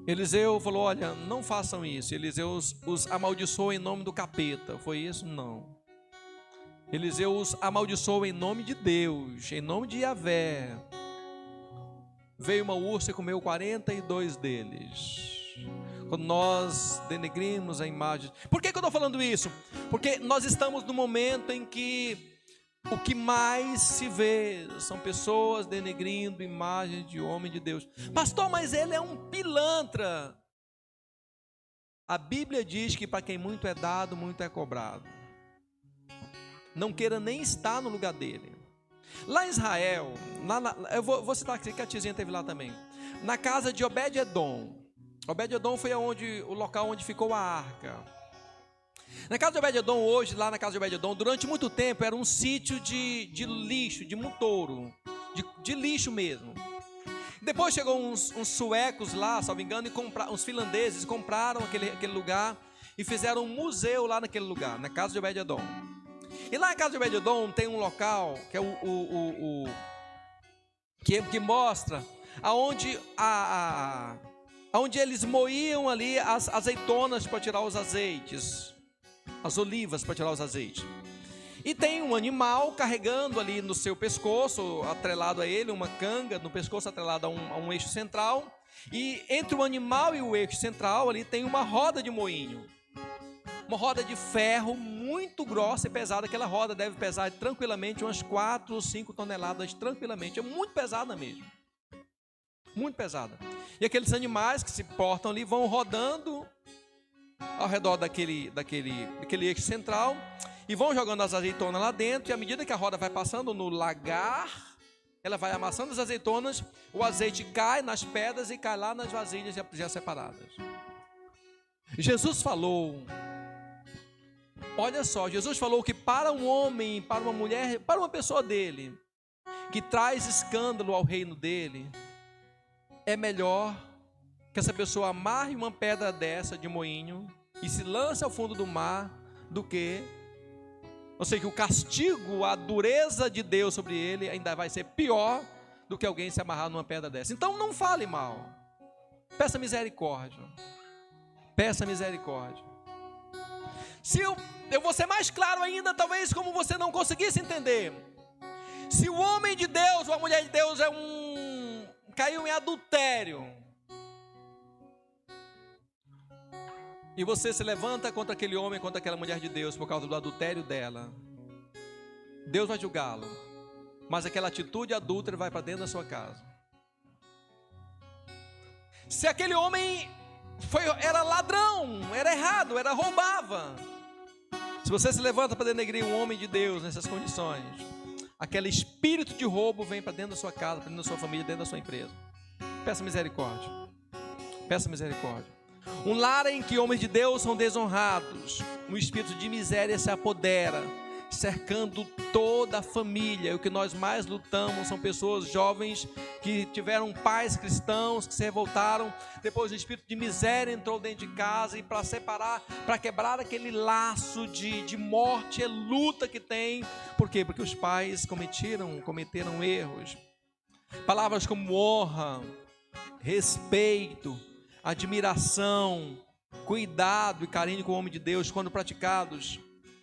Eliseu falou: olha, não façam isso. Eliseu os amaldiçoou em nome do capeta. Foi isso? Não. Eliseu os amaldiçoou em nome de Deus, em nome de Yahvé. Veio uma ursa e comeu 42 deles. Quando nós denegrimos a imagem. Por que eu estou falando isso? Porque nós estamos no momento em que o que mais se vê são pessoas denegrindo imagens de homem de Deus. Pastor, mas ele é um pilantra. A Bíblia diz que para quem muito é dado, muito é cobrado. Não queira nem estar no lugar dele. Lá em Israel, eu vou citar aqui que a tizinha teve lá também. Na casa de Obed-edom. Obed-edom foi o local onde ficou a arca. Na casa de Obed-edom hoje, lá na casa de Obed-edom, durante muito tempo era um sítio de lixo, de motouro, de lixo mesmo. Depois chegou uns suecos lá, salvo engano, uns finlandeses compraram aquele lugar e fizeram um museu lá naquele lugar, na casa de Obed-edom. E lá na casa de Obed-edom tem um local que é que mostra aonde eles moíam ali as azeitonas para tirar os azeites, as olivas para tirar os azeites. E tem um animal carregando ali no seu pescoço, atrelado a ele, uma canga no pescoço atrelado a um eixo central. E entre o animal e o eixo central ali tem uma roda de moinho. Uma roda de ferro muito grossa e pesada. Aquela roda deve pesar tranquilamente umas 4 ou 5 toneladas, tranquilamente. É muito pesada mesmo. Muito pesada. E aqueles animais que se portam ali vão rodando ao redor daquele eixo central e vão jogando as azeitonas lá dentro. E à medida que a roda vai passando no lagar, ela vai amassando as azeitonas, o azeite cai nas pedras e cai lá nas vasilhas já separadas. Jesus falou, olha só, Jesus falou que para um homem, para uma mulher, para uma pessoa dele, que traz escândalo ao reino dele, é melhor que essa pessoa amarre uma pedra dessa de moinho e se lance ao fundo do mar, do que, ou seja, que o castigo, a dureza de Deus sobre ele ainda vai ser pior do que alguém se amarrar numa pedra dessa. Então não fale mal, peça misericórdia, peça misericórdia. Se eu vou ser mais claro ainda, talvez como você não conseguisse entender, se o homem de Deus ou a mulher de Deus caiu em adultério, e você se levanta contra aquele homem, contra aquela mulher de Deus por causa do adultério dela, Deus vai julgá-lo, mas aquela atitude adúltera vai para dentro da sua casa. Se aquele homem era ladrão, era errado, roubava, se você se levanta para denegrir um homem de Deus nessas condições, aquele espírito de roubo vem para dentro da sua casa, para dentro da sua família, dentro da sua empresa. Peça misericórdia, peça misericórdia. Um lar em que homens de Deus são desonrados, um espírito de miséria se apodera, cercando toda a família. E o que nós mais lutamos são pessoas jovens que tiveram pais cristãos, que se revoltaram, depois o espírito de miséria entrou dentro de casa, e para separar, para quebrar aquele laço de morte, é luta que tem. Por quê? Porque os pais cometeram erros. Palavras como honra, respeito, admiração, cuidado e carinho com o homem de Deus, quando praticados,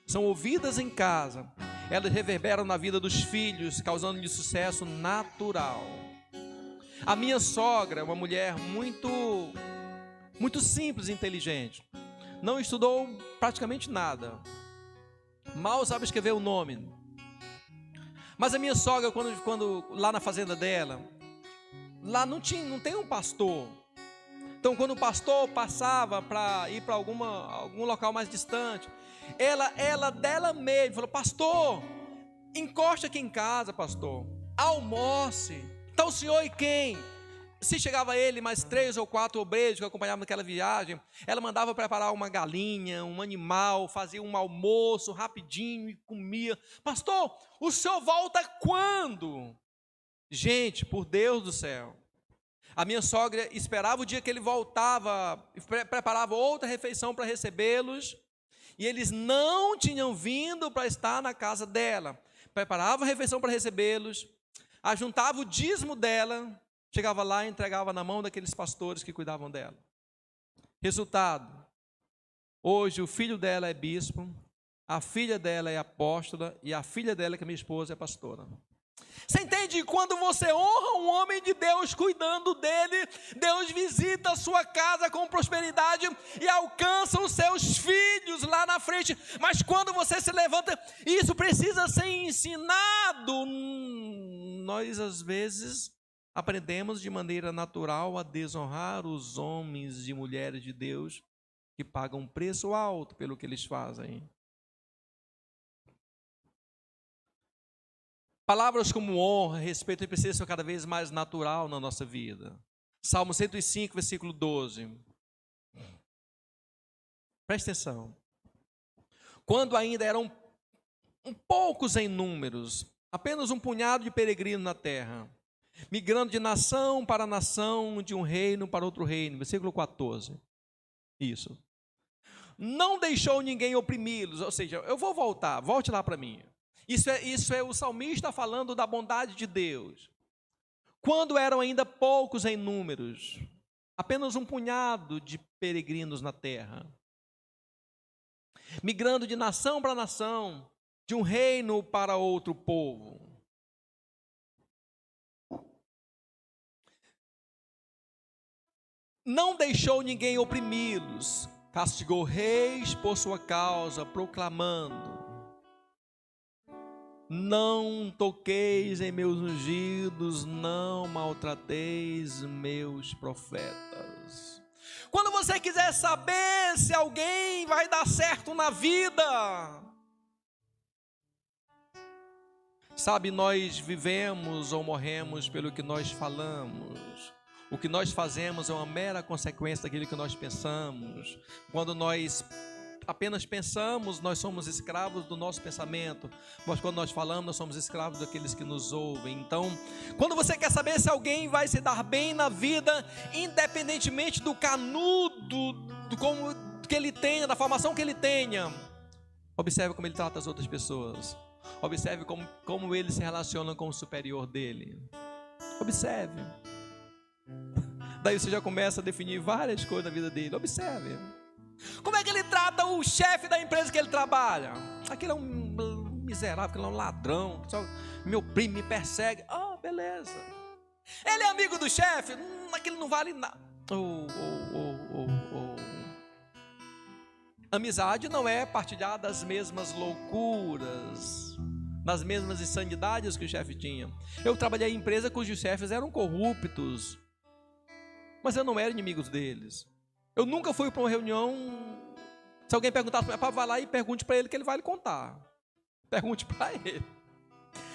são ouvidas em casa, elas reverberam na vida dos filhos, causando-lhe sucesso natural. A minha sogra é uma mulher muito simples e inteligente, não estudou praticamente nada, mal sabe escrever o nome, mas a minha sogra, quando lá na fazenda dela, lá não tem um pastor. Então, quando o pastor passava para ir para algum local mais distante, ela dela mesma falou: pastor, encosta aqui em casa, pastor, almoce. Então, o senhor e quem? Se chegava ele, mais 3 ou 4 obreiros que acompanhavam naquela viagem, ela mandava preparar uma galinha, um animal, fazia um almoço rapidinho e comia. Pastor, o senhor volta quando? Gente, por Deus do céu, a minha sogra esperava o dia que ele voltava, preparava outra refeição para recebê-los, e eles não tinham vindo para estar na casa dela. Preparava a refeição para recebê-los, ajuntava o dízimo dela, chegava lá e entregava na mão daqueles pastores que cuidavam dela. Resultado, hoje o filho dela é bispo, a filha dela é apóstola, e a filha dela, que é minha esposa, é pastora. Você entende? Quando você honra um homem de Deus cuidando dele, Deus visita a sua casa com prosperidade e alcança os seus filhos lá na frente. Mas quando você se levanta, isso precisa ser ensinado. Nós às vezes aprendemos de maneira natural a desonrar os homens e mulheres de Deus que pagam um preço alto pelo que eles fazem. Palavras como honra, respeito, precisam ser cada vez mais natural na nossa vida. Salmo 105, versículo 12. Preste atenção. Quando ainda eram poucos em números, apenas um punhado de peregrinos na terra, migrando de nação para nação, de um reino para outro reino. Versículo 14. Isso. Não deixou ninguém oprimi-los. Ou seja, eu vou voltar, volte lá para mim. Isso é o salmista falando da bondade de Deus. quando eram ainda poucos em números, apenas um punhado de peregrinos na terra, migrando de nação para nação, de um reino para outro povo. Não deixou ninguém oprimi-los, castigou reis por sua causa, proclamando: não toqueis em meus ungidos, não maltrateis meus profetas. Quando você quiser saber se alguém vai dar certo na vida, sabe, nós vivemos ou morremos pelo que nós falamos. O que nós fazemos é uma mera consequência daquilo que nós pensamos. Quando nós apenas pensamos, nós somos escravos do nosso pensamento. Mas quando nós falamos, nós somos escravos daqueles que nos ouvem. Então, quando você quer saber se alguém vai se dar bem na vida, independentemente do canudo, do como que ele tenha, da formação que ele tenha, observe como ele trata as outras pessoas. Observe como ele se relaciona com o superior dele. Observe. Daí você já começa a definir várias coisas da vida dele. Observe. Como é que ele trata o chefe da empresa que ele trabalha? Aquele é um miserável, aquele é um ladrão. Meu primo me persegue. Ah, beleza. Ele é amigo do chefe? Aquele não vale nada. Amizade não é partilhar das mesmas loucuras, das mesmas insanidades que o chefe tinha. Eu trabalhei em empresa cujos chefes eram corruptos, mas eu não era inimigo deles. Eu nunca fui para uma reunião. Se alguém perguntar para mim, vai lá e pergunte para ele que ele vai lhe contar. Pergunte para ele.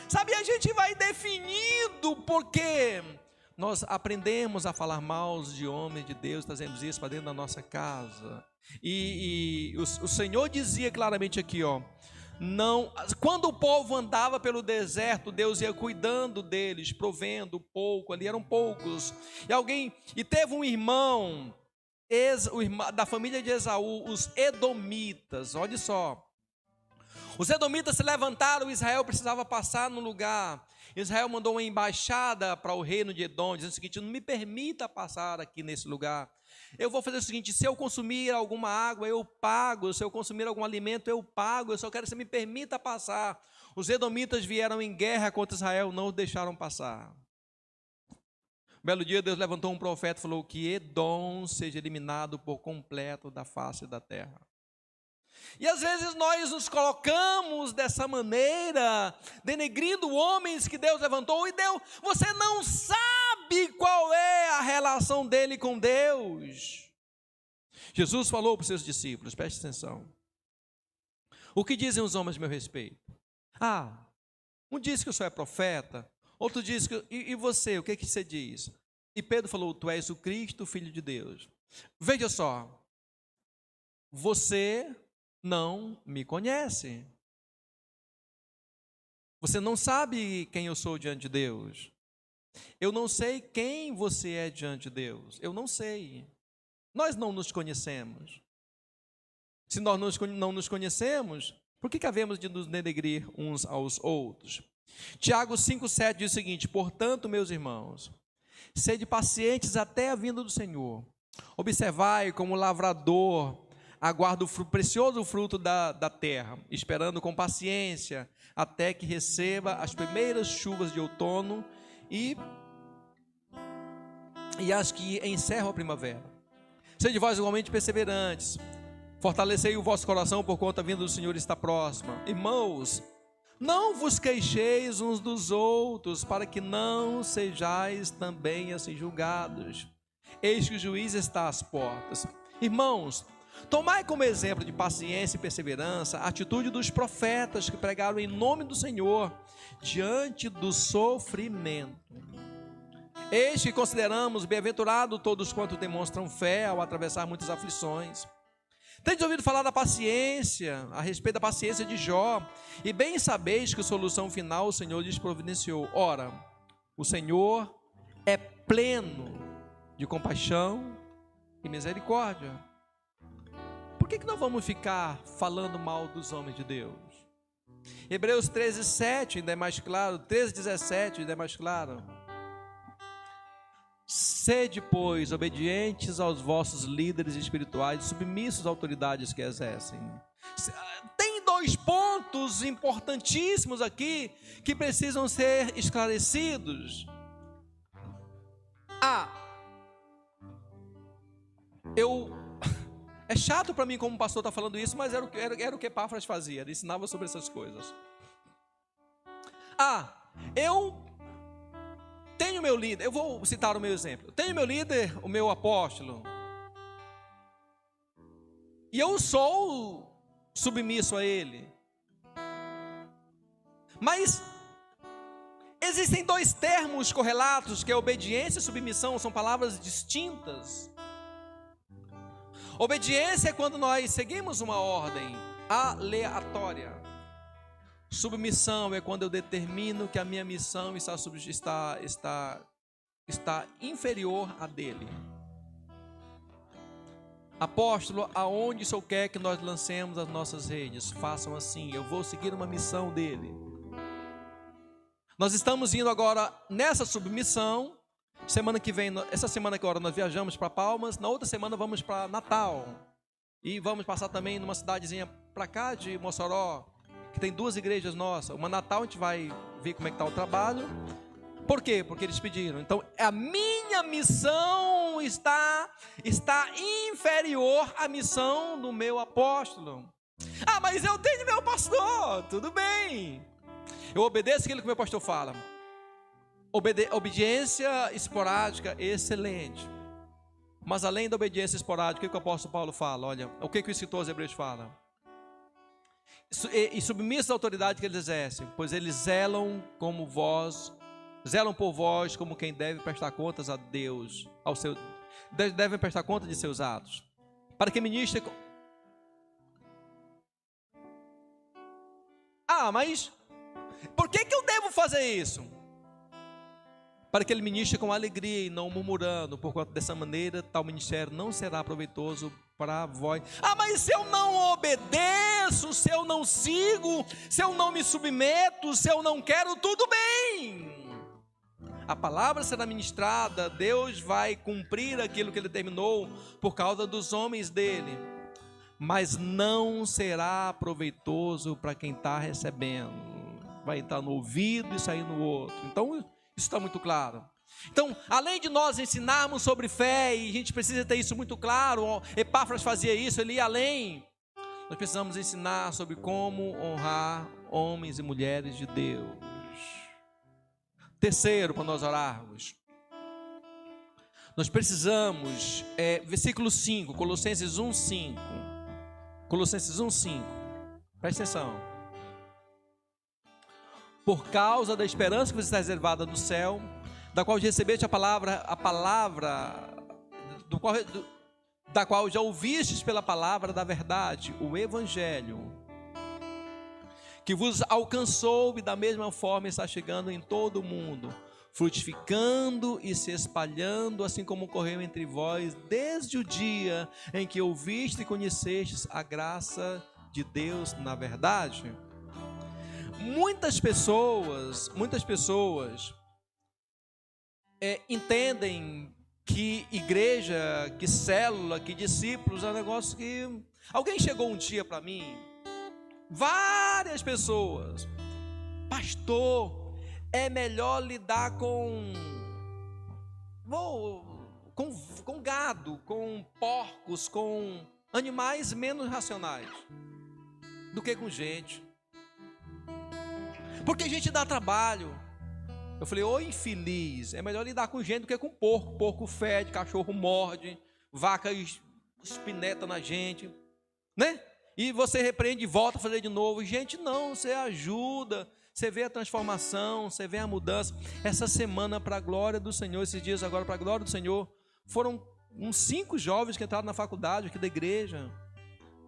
Sabe, a gente vai definindo porque nós aprendemos a falar mal de homens de Deus, trazemos isso para dentro da nossa casa. E o Senhor dizia claramente aqui, ó, não, quando o povo andava pelo deserto, Deus ia cuidando deles, provendo pouco, ali eram poucos. E teve um irmão da família de Esaú, os edomitas. Olha só, os edomitas se levantaram, Israel precisava passar no lugar. Israel mandou uma embaixada para o reino de Edom, dizendo o seguinte: não me permita passar aqui nesse lugar. Eu vou fazer o seguinte: se eu consumir alguma água, eu pago. Se eu consumir algum alimento, eu pago. Eu só quero que você me permita passar. Os edomitas vieram em guerra contra Israel, não o deixaram passar. Um belo dia Deus levantou um profeta e falou que Edom seja eliminado por completo da face da terra. E às vezes nós nos colocamos dessa maneira, denegrindo homens que Deus levantou, e você não sabe qual é a relação dele com Deus. Jesus falou para os seus discípulos, preste atenção: o que dizem os homens a meu respeito? Um diz que o senhor é profeta, outro diz que... E você, o que você diz? E Pedro falou: tu és o Cristo, filho de Deus. Veja só, você não me conhece. Você não sabe quem eu sou diante de Deus. Eu não sei quem você é diante de Deus. Eu não sei. Nós não nos conhecemos. Se nós não nos conhecemos, por que havemos de nos denegrir uns aos outros? Tiago 5,7 diz o seguinte: portanto, meus irmãos, sede pacientes até a vinda do Senhor. Observai como o lavrador aguarda o precioso fruto da terra, esperando com paciência até que receba as primeiras chuvas de outono e as que encerram a primavera. Sede vós igualmente perseverantes, fortalecei o vosso coração, por conta a vinda do Senhor está próxima. Irmãos, não vos queixeis uns dos outros, para que não sejais também assim julgados. Eis que o juiz está às portas. Irmãos, tomai como exemplo de paciência e perseverança a atitude dos profetas que pregaram em nome do Senhor diante do sofrimento. Eis que consideramos bem-aventurado todos quantos demonstram fé ao atravessar muitas aflições. Tendes ouvido falar da paciência, a respeito da paciência de Jó, e bem sabeis que a solução final o Senhor lhes providenciou. Ora, o Senhor é pleno de compaixão e misericórdia. Por que nós vamos ficar falando mal dos homens de Deus? Hebreus 13,7 ainda é mais claro, 13,17 ainda é mais claro. Sede, pois, obedientes aos vossos líderes espirituais, submissos às autoridades que exercem. Tem dois pontos importantíssimos aqui que precisam ser esclarecidos. É chato para mim como pastor estar falando isso, mas era o que Epáfras fazia, ele ensinava sobre essas coisas. Eu tenho meu líder, eu vou citar o meu exemplo. Eu tenho meu líder, o meu apóstolo, e eu sou submisso a ele. Mas existem dois termos correlatos, que é obediência e submissão, são palavras distintas. Obediência é quando nós seguimos uma ordem aleatória. Submissão é quando eu determino que a minha missão está inferior à dele. Apóstolo, aonde o Senhor quer que nós lancemos as nossas redes? Façam assim, eu vou seguir uma missão dele. Nós estamos indo agora nessa submissão. Semana que vem, essa semana que agora nós viajamos para Palmas, na outra semana vamos para Natal. E vamos passar também numa cidadezinha para cá de Mossoró, que tem 2 igrejas nossas. Uma Natal, a gente vai ver como é que está o trabalho. Por quê? Porque eles pediram. Então, a minha missão está inferior à missão do meu apóstolo. Mas eu tenho meu pastor. Tudo bem. Eu obedeço aquilo que o meu pastor fala. Obediência esporádica, excelente. Mas além da obediência esporádica, o que o apóstolo Paulo fala? Olha, o que o escritor aos Hebreus fala? E submissos à autoridade que eles exercem, pois eles zelam por vós como quem deve prestar contas a Deus, devem prestar conta de seus atos, para que ministre. Mas por que eu devo fazer isso? Para que ele ministre com alegria e não murmurando, porquanto dessa maneira tal ministério não será proveitoso para vós. Mas se eu não obedeço, se eu não sigo, se eu não me submeto, se eu não quero, tudo bem. A palavra será ministrada, Deus vai cumprir aquilo que ele terminou por causa dos homens dele, mas não será proveitoso para quem está recebendo. Vai entrar no ouvido e sair no outro. Então, isso está muito claro. Então, além de nós ensinarmos sobre fé, e a gente precisa ter isso muito claro, Epáfras fazia isso, ele ia além. Nós precisamos ensinar sobre como honrar homens e mulheres de Deus. Terceiro, para nós orarmos, nós precisamos, versículo 5, Colossenses 1:5. Colossenses 1:5. Presta atenção. Por causa da esperança que vos está reservada no céu, da qual recebeste a palavra da qual já ouvistes pela palavra da verdade, o evangelho, que vos alcançou e da mesma forma está chegando em todo o mundo, frutificando e se espalhando, assim como ocorreu entre vós desde o dia em que ouviste e conhecestes a graça de Deus na verdade. Muitas pessoas entendem que igreja, que célula, que discípulos é um negócio que... Alguém chegou um dia para mim, várias pessoas, pastor, é melhor lidar com gado, com porcos, com animais menos racionais do que com gente, porque a gente dá trabalho. Eu falei, ô infeliz, é melhor lidar com gente do que com porco. Porco fede, cachorro morde, vaca espineta na gente, né? E você repreende e volta a fazer de novo. Gente, não, você ajuda, você vê a transformação, você vê a mudança. Essa semana, para a glória do Senhor, esses dias agora, para a glória do Senhor, foram uns 5 jovens que entraram na faculdade aqui da igreja.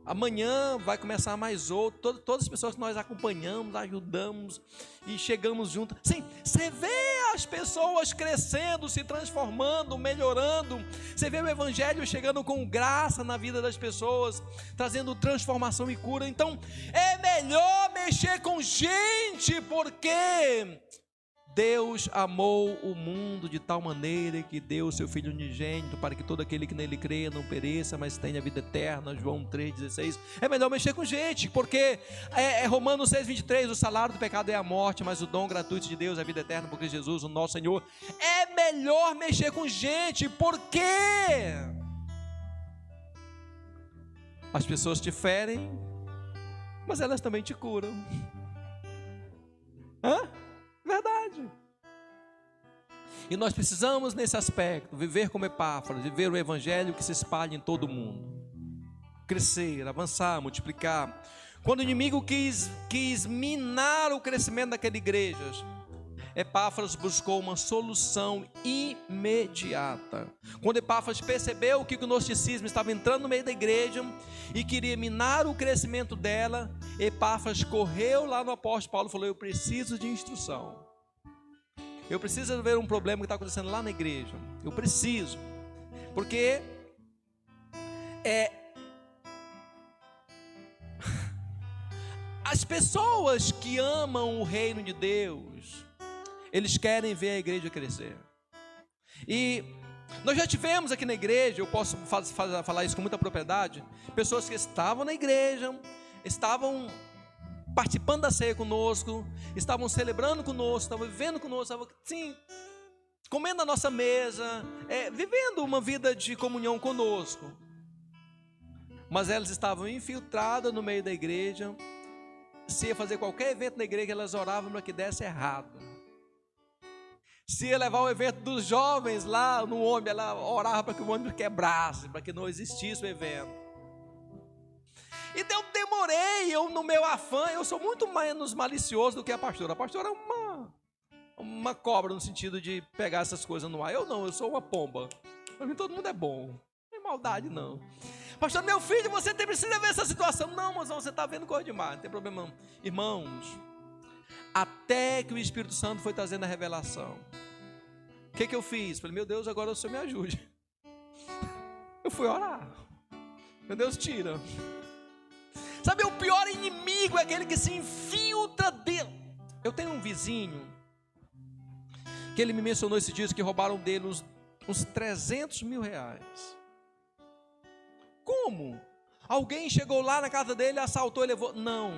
Amanhã vai começar mais outro. Todas as pessoas que nós acompanhamos, ajudamos e chegamos juntos. Sim, você vê as pessoas crescendo, se transformando, melhorando. Você vê o evangelho chegando com graça na vida das pessoas, trazendo transformação e cura. Então, é melhor mexer com gente, porque Deus amou o mundo de tal maneira que deu o seu Filho unigênito para que todo aquele que nele crê não pereça, mas tenha vida eterna. João 3,16. É melhor mexer com gente, porque Romanos 6,23, o salário do pecado é a morte, mas o dom gratuito de Deus é a vida eterna por Cristo Jesus, o nosso Senhor. É melhor mexer com gente, porque as pessoas te ferem, mas elas também te curam. Verdade. E nós precisamos, nesse aspecto, viver como Epáfras, viver o evangelho que se espalha em todo o mundo, crescer, avançar, multiplicar. Quando o inimigo quis minar o crescimento daquela igreja, Epáfras buscou uma solução imediata. Quando Epáfras percebeu que o gnosticismo estava entrando no meio da igreja e queria minar o crescimento dela, Epáfras correu lá no apóstolo Paulo e falou: eu preciso de instrução, eu preciso ver um problema que está acontecendo lá na igreja, eu preciso, porque as pessoas que amam o reino de Deus, eles querem ver a igreja crescer. E nós já tivemos aqui na igreja, eu posso falar isso com muita propriedade, pessoas que estavam na igreja, estavam participando da ceia conosco, estavam celebrando conosco, estavam vivendo conosco, estavam, sim, comendo a nossa mesa, vivendo uma vida de comunhão conosco. Mas elas estavam infiltradas no meio da igreja. Se ia fazer qualquer evento na igreja, elas oravam para que desse errado. Se ia levar o evento dos jovens lá no ônibus, ela orava para que o ônibus quebrasse, para que não existisse o evento. E eu demorei, no meu afã, eu sou muito menos malicioso do que a pastora. A pastora é uma cobra no sentido de pegar essas coisas no ar. Eu não, eu sou uma pomba. Para mim todo mundo é bom, não tem maldade não. Pastor, meu filho, você precisa ver essa situação. Não, mas você está vendo coisa demais, não tem problema não. Irmãos, até que o Espírito Santo foi trazendo a revelação, o que eu fiz? Falei: meu Deus, agora o Senhor me ajude. Eu fui orar. Meu Deus, tira. Sabe, o pior inimigo é aquele que se infiltra dentro. Eu tenho um vizinho que ele me mencionou esses dias que roubaram dele uns 300 mil reais. Como? Alguém chegou lá na casa dele, assaltou e levou? Não.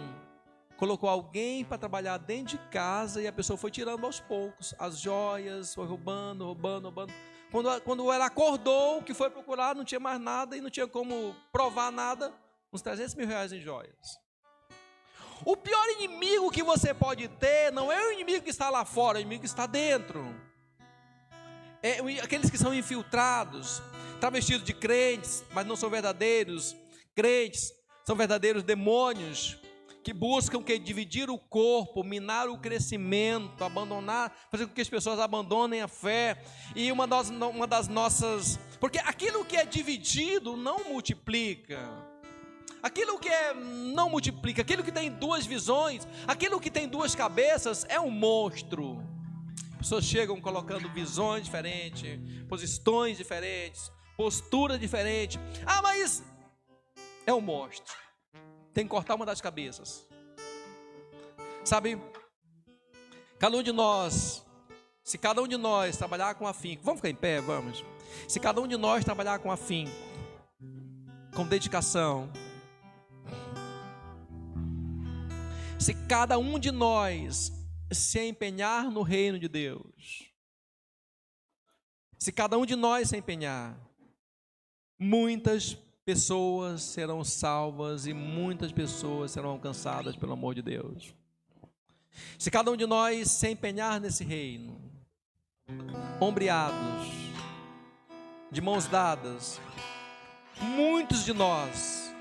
Colocou alguém para trabalhar dentro de casa e a pessoa foi tirando aos poucos as joias, foi roubando. Quando ela acordou, que foi procurar, não tinha mais nada e não tinha como provar nada, uns 300 mil reais em joias. O pior inimigo que você pode ter não é o inimigo que está lá fora, é o inimigo que está dentro. É aqueles que são infiltrados, travestidos de crentes, mas não são verdadeiros crentes, são verdadeiros demônios, que buscam dividir o corpo, minar o crescimento, abandonar, fazer com que as pessoas abandonem a fé. E uma das nossas, porque aquilo que é dividido não multiplica. Aquilo que não multiplica, aquilo que tem duas visões, aquilo que tem duas cabeças é um monstro. Pessoas chegam colocando visões diferentes, posições diferentes, postura diferente. Mas é um monstro. Tem que cortar uma das cabeças. Sabe, se cada um de nós trabalhar com afinco, vamos ficar em pé, vamos. Se cada um de nós trabalhar com afinco, com dedicação, se cada um de nós se empenhar no reino de Deus, se cada um de nós se empenhar, muitas pessoas serão salvas e muitas pessoas serão alcançadas pelo amor de Deus. Se cada um de nós se empenhar nesse reino, ombreados, de mãos dadas, muitos de nós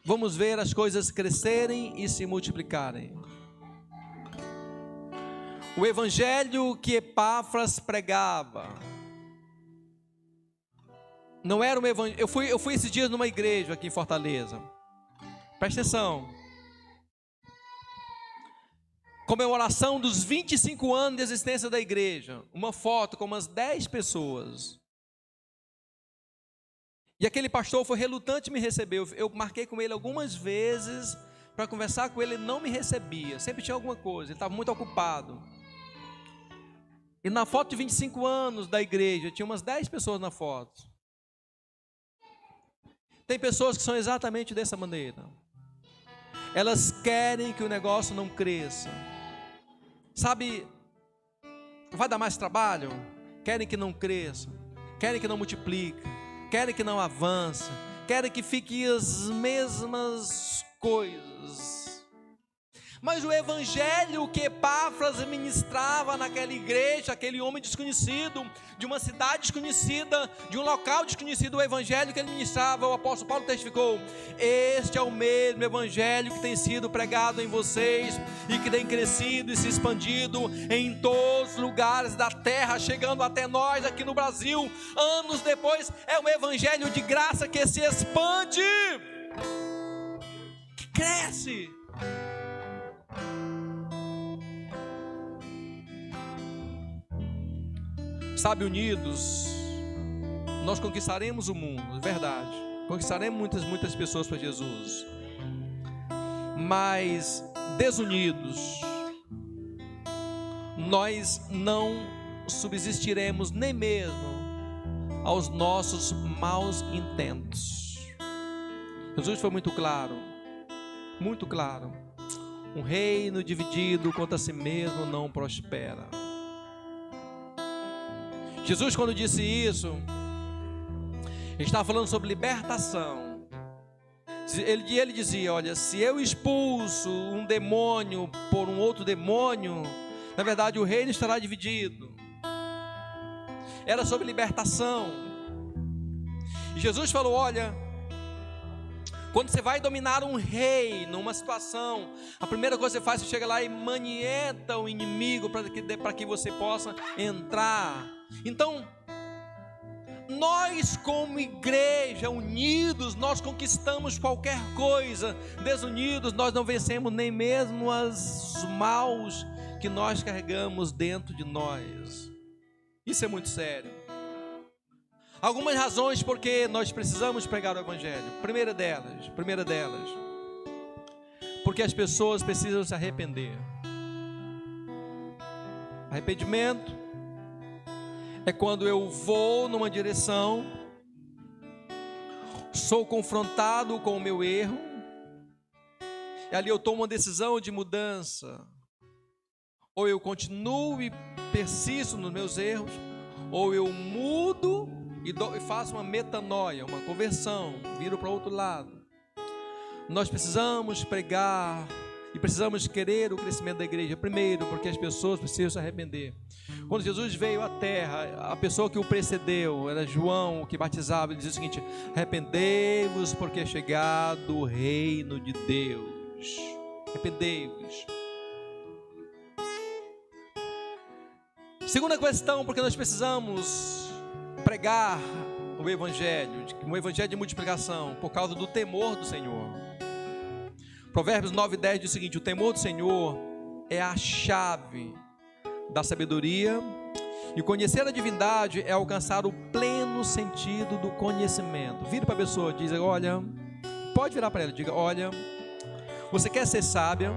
vamos ver as coisas crescerem e se multiplicarem. O evangelho que Epáfras pregava não era um evangelho. Eu fui esses dias numa igreja aqui em Fortaleza. Presta atenção. Comemoração dos 25 anos de existência da igreja. Uma foto com umas 10 pessoas. E aquele pastor foi relutante em me receber. Eu marquei com ele algumas vezes para conversar com ele, ele não me recebia, sempre tinha alguma coisa, ele estava muito ocupado. E na foto de 25 anos da igreja, tinha umas 10 pessoas na foto. Tem pessoas que são exatamente dessa maneira. Elas querem que o negócio não cresça. Sabe, vai dar mais trabalho? Querem que não cresça, querem que não multiplique, querem que não avance, querem que fique as mesmas coisas. Mas o evangelho que Epáfras ministrava naquela igreja, aquele homem desconhecido, de uma cidade desconhecida, de um local desconhecido, o evangelho que ele ministrava, o apóstolo Paulo testificou: este é o mesmo evangelho que tem sido pregado em vocês e que tem crescido e se expandido em todos os lugares da terra, chegando até nós aqui no Brasil, anos depois. É um evangelho de graça que se expande, que cresce. Sabe, unidos, nós conquistaremos o mundo, é verdade. Conquistaremos muitas pessoas para Jesus. Mas desunidos, nós não subsistiremos nem mesmo aos nossos maus intentos. Jesus foi muito claro, muito claro. Um reino dividido contra si mesmo não prospera. Jesus, quando disse isso, ele estava falando sobre libertação. Ele dizia: olha, se eu expulso um demônio por um outro demônio, na verdade o reino estará dividido. Era sobre libertação. E Jesus falou: olha, quando você vai dominar um rei numa situação, a primeira coisa que você faz, você chega lá e manieta o inimigo para que você possa entrar. Então, nós como igreja, unidos, nós conquistamos qualquer coisa. Desunidos, nós não vencemos nem mesmo os maus que nós carregamos dentro de nós. Isso é muito sério. Algumas razões porque nós precisamos pregar o evangelho. Primeira delas, porque as pessoas precisam se arrepender. Arrependimento é quando eu vou numa direção, sou confrontado com o meu erro, e ali eu tomo uma decisão de mudança. Ou eu continuo e persisto nos meus erros, ou eu mudo e faço uma metanoia, uma conversão, viro para o outro lado. Nós precisamos pregar e precisamos querer o crescimento da igreja. Primeiro, porque as pessoas precisam se arrepender. Quando Jesus veio à terra, a pessoa que o precedeu era João, que batizava. Ele dizia o seguinte: arrependei-vos, porque é chegado o reino de Deus. Arrependei-vos. Segunda questão, porque nós precisamos pregar o evangelho, um evangelho de multiplicação, por causa do temor do Senhor. Provérbios 9:10 diz o seguinte: o temor do Senhor é a chave da sabedoria, e conhecer a divindade é alcançar o pleno sentido do conhecimento. Vira para a pessoa, diz: olha, pode virar para ela, diga: olha, você quer ser sábia,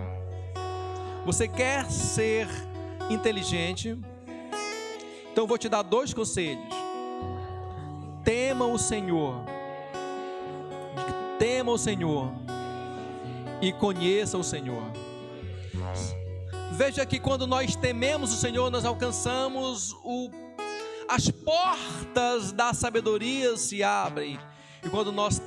você quer ser inteligente, então eu vou te dar 2 conselhos. Tema o Senhor, e conheça o Senhor. Veja que quando nós tememos o Senhor, nós alcançamos as portas da sabedoria se abrem. E quando nós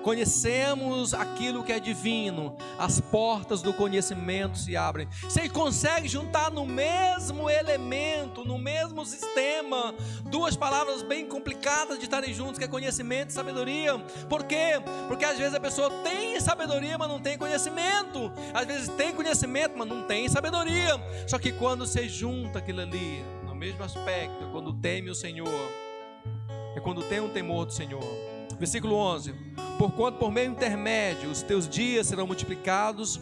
conhecemos aquilo que é divino, as portas do conhecimento se abrem. Você consegue juntar no mesmo elemento, no mesmo sistema, 2 palavras bem complicadas de estarem juntas, que é conhecimento e sabedoria. Por quê? Porque às vezes a pessoa tem sabedoria, mas não tem conhecimento. Às vezes tem conhecimento, mas não tem sabedoria. Só que quando você junta aquilo ali, no mesmo aspecto, quando teme o Senhor, é quando tem um temor do Senhor. Versículo 11: porquanto por meio intermédio os teus dias serão multiplicados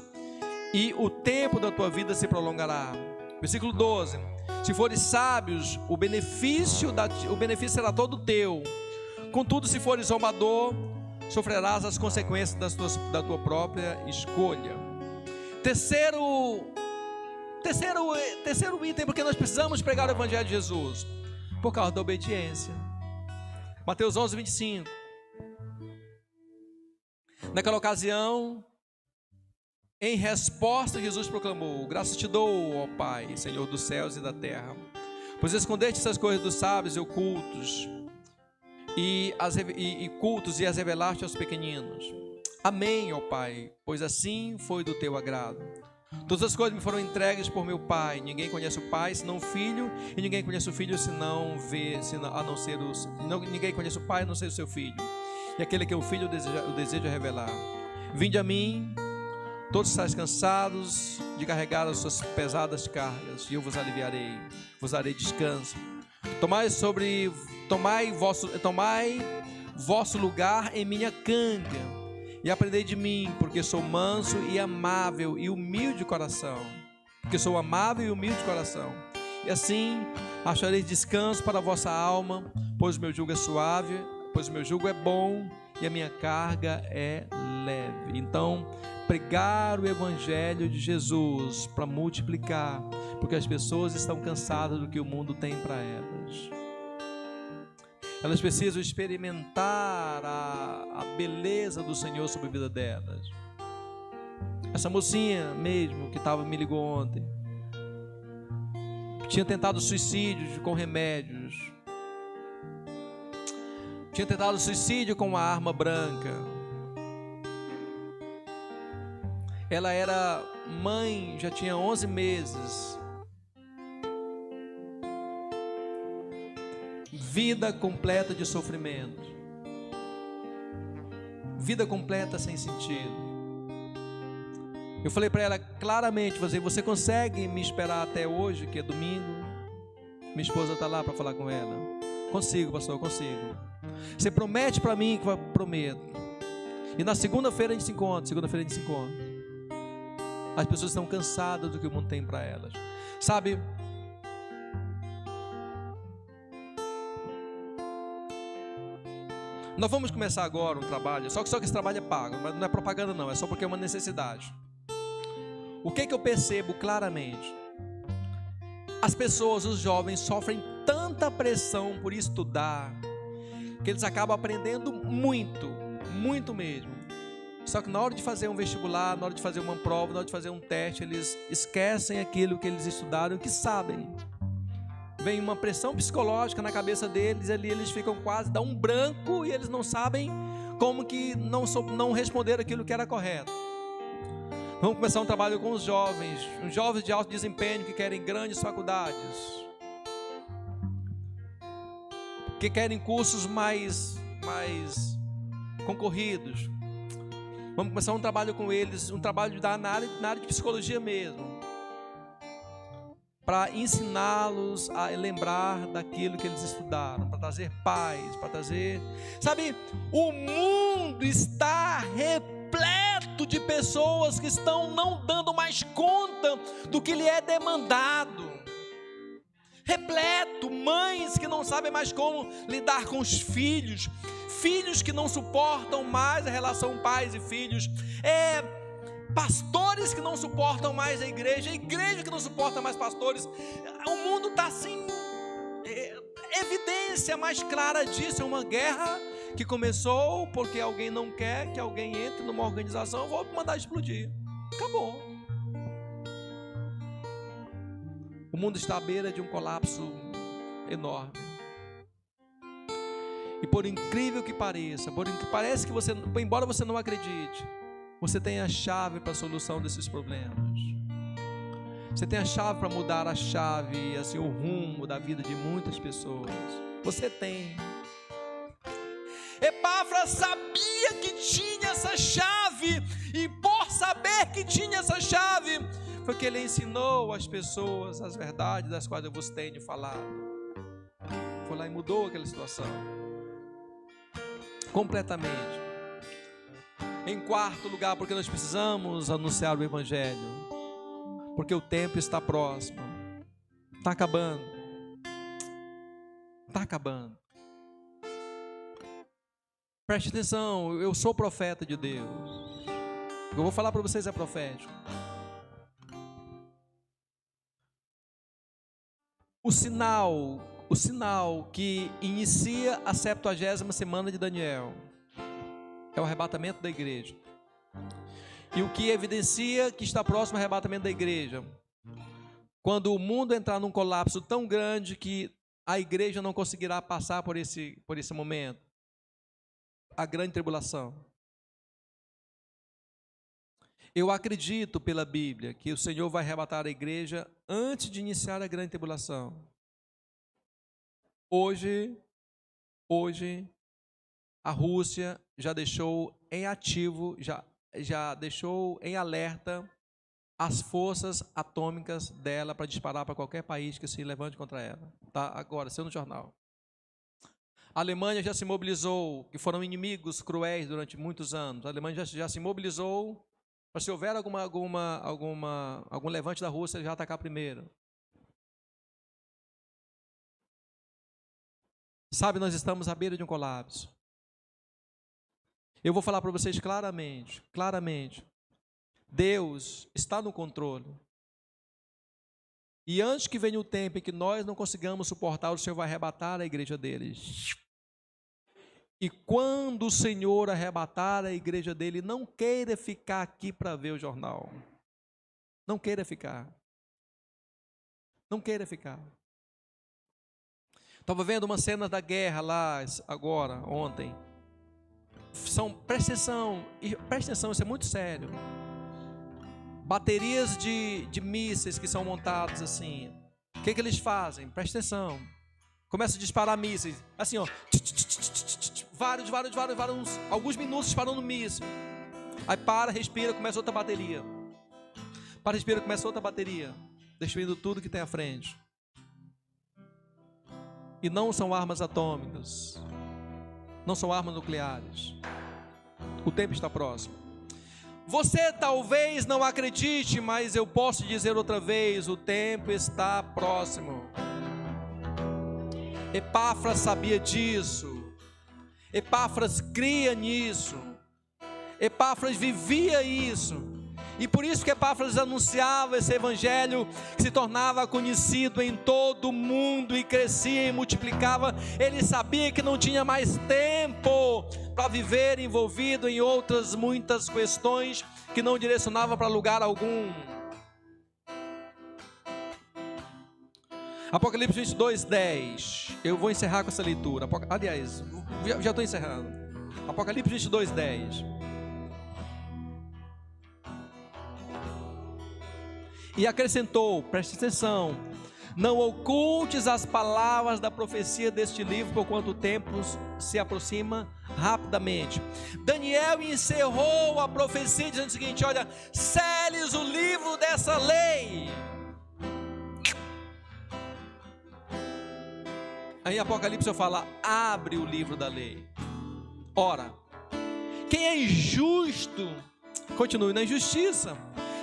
e o tempo da tua vida se prolongará. Versículo 12: se fores sábios, o benefício será todo teu. Contudo, se fores zombador, sofrerás as consequências da tua própria escolha. Terceiro item, porque nós precisamos pregar o Evangelho de Jesus, por causa da obediência. Mateus 11, 25. Naquela ocasião, em resposta, Jesus proclamou: graças te dou, ó Pai, Senhor dos céus e da terra, pois escondeste essas coisas dos sábios e ocultos, e as revelaste aos pequeninos. Amém, ó Pai, pois assim foi do teu agrado. Todas as coisas me foram entregues por meu Pai. Ninguém conhece o Pai senão o Filho, e ninguém conhece o Filho ninguém conhece o Pai a não ser o seu Filho, e aquele que o Filho deseja revelar. Vinde a mim, todos estáis cansados de carregar as suas pesadas cargas, e eu vos aliviarei, vos darei descanso. Tomai vosso lugar em minha canga, e aprendei de mim, porque sou manso e amável e humilde de coração. E assim achareis descanso para a vossa alma, pois o meu jugo é suave, pois o meu jugo é bom e a minha carga é leve. Então, pregar o Evangelho de Jesus para multiplicar, porque as pessoas estão cansadas do que o mundo tem para elas. Elas precisam experimentar a beleza do Senhor sobre a vida delas. Essa mocinha mesmo que me ligou ontem, tinha tentado suicídio com remédios, tinha tentado suicídio com uma arma branca. Ela era mãe, já tinha 11 meses. Vida completa de sofrimento, vida completa sem sentido. Eu falei para ela claramente: você consegue me esperar até hoje, que é domingo? Minha esposa está lá para falar com ela. Consigo, pastor, consigo. Você promete para mim? Que eu prometo. E na segunda-feira a gente se encontra. As pessoas estão cansadas do que o mundo tem para elas, sabe? Nós vamos começar agora um trabalho, só que esse trabalho é pago, mas não é propaganda não, é só porque é uma necessidade. O que eu percebo claramente? As pessoas, os jovens, sofrem tanta pressão por estudar, que eles acabam aprendendo muito mesmo. Só que na hora de fazer um vestibular, na hora de fazer uma prova, na hora de fazer um teste, eles esquecem aquilo que eles estudaram, que sabem. Vem uma pressão psicológica na cabeça deles, ali eles ficam quase, dá um branco e eles não sabem como que não responderam aquilo que era correto. Vamos começar um trabalho com os jovens de alto desempenho que querem grandes faculdades, que querem cursos mais concorridos. Vamos começar um trabalho com eles, um trabalho na área de psicologia mesmo, para ensiná-los a lembrar daquilo que eles estudaram, para trazer paz, para trazer... Sabe, o mundo está repleto de pessoas que estão não dando mais conta do que lhe é demandado. Repleto, mães que não sabem mais como lidar com os filhos, filhos que não suportam mais a relação pais e filhos, pastores que não suportam mais a igreja que não suporta mais pastores. O mundo está assim, evidência mais clara disso. É uma guerra que começou porque alguém não quer que alguém entre numa organização. Vou mandar explodir, acabou. O mundo está à beira de um colapso enorme. E por incrível que pareça, parece que você, embora você não acredite, você tem a chave para a solução desses problemas. Você tem a chave para mudar a chave, assim, o rumo da vida de muitas pessoas. Você tem. Epáfras sabia que tinha essa chave, e por saber que tinha essa chave, foi que ele ensinou às pessoas as verdades das quais eu vos tenho falado. Foi lá e mudou aquela situação completamente. Em quarto lugar, porque nós precisamos anunciar o Evangelho, porque o tempo está próximo, está acabando. Preste atenção, eu sou profeta de Deus. Eu vou falar para vocês é profético. O sinal que inicia a 70ª semana de Daniel é o arrebatamento da igreja. E o que evidencia que está próximo ao arrebatamento da igreja? Quando o mundo entrar num colapso tão grande que a igreja não conseguirá passar por esse momento. A grande tribulação. Eu acredito pela Bíblia que o Senhor vai arrebatar a igreja antes de iniciar a grande tribulação. Hoje, a Rússia já deixou em ativo, já deixou em alerta as forças atômicas dela para disparar para qualquer país que se levante contra ela. Tá? Agora, saiu no jornal. A Alemanha já se mobilizou, que foram inimigos cruéis durante muitos anos. A Alemanha já se mobilizou para, se houver algum levante da Rússia, ele já atacar primeiro. Sabe, nós estamos à beira de um colapso. Eu vou falar para vocês claramente. Deus está no controle. E antes que venha o tempo em que nós não consigamos suportar, o Senhor vai arrebatar a igreja dele. E quando o Senhor arrebatar a igreja dele, não queira ficar aqui para ver o jornal. Não queira ficar. Estava vendo uma cena da guerra lá agora, ontem. Presta atenção, isso é muito sério. Baterias de mísseis que são montados assim. O que eles fazem? Presta atenção. Começa a disparar mísseis, assim ó. Vários, alguns minutos disparando míssil. Aí para, respira, começa outra bateria. Destruindo tudo que tem à frente. E não são armas atômicas. Não são armas nucleares. O tempo está próximo. Você talvez não acredite, mas eu posso dizer outra vez, o tempo está próximo. Epáfras sabia disso. Epáfras cria nisso. Epáfras vivia isso. E por isso que Epáfras anunciava esse evangelho, que se tornava conhecido em todo o mundo e crescia e multiplicava. Ele sabia que não tinha mais tempo para viver envolvido em outras muitas questões que não direcionava para lugar algum. Apocalipse 22:10. Eu vou encerrar com essa leitura. Aliás, já estou encerrando. Apocalipse 22:10. E acrescentou, preste atenção: não ocultes as palavras da profecia deste livro, porquanto o tempo se aproxima rapidamente. Daniel encerrou a profecia dizendo o seguinte: olha, seles o livro dessa lei. Aí Apocalipse eu falo, abre o livro da lei. Ora, quem é injusto, continue na injustiça.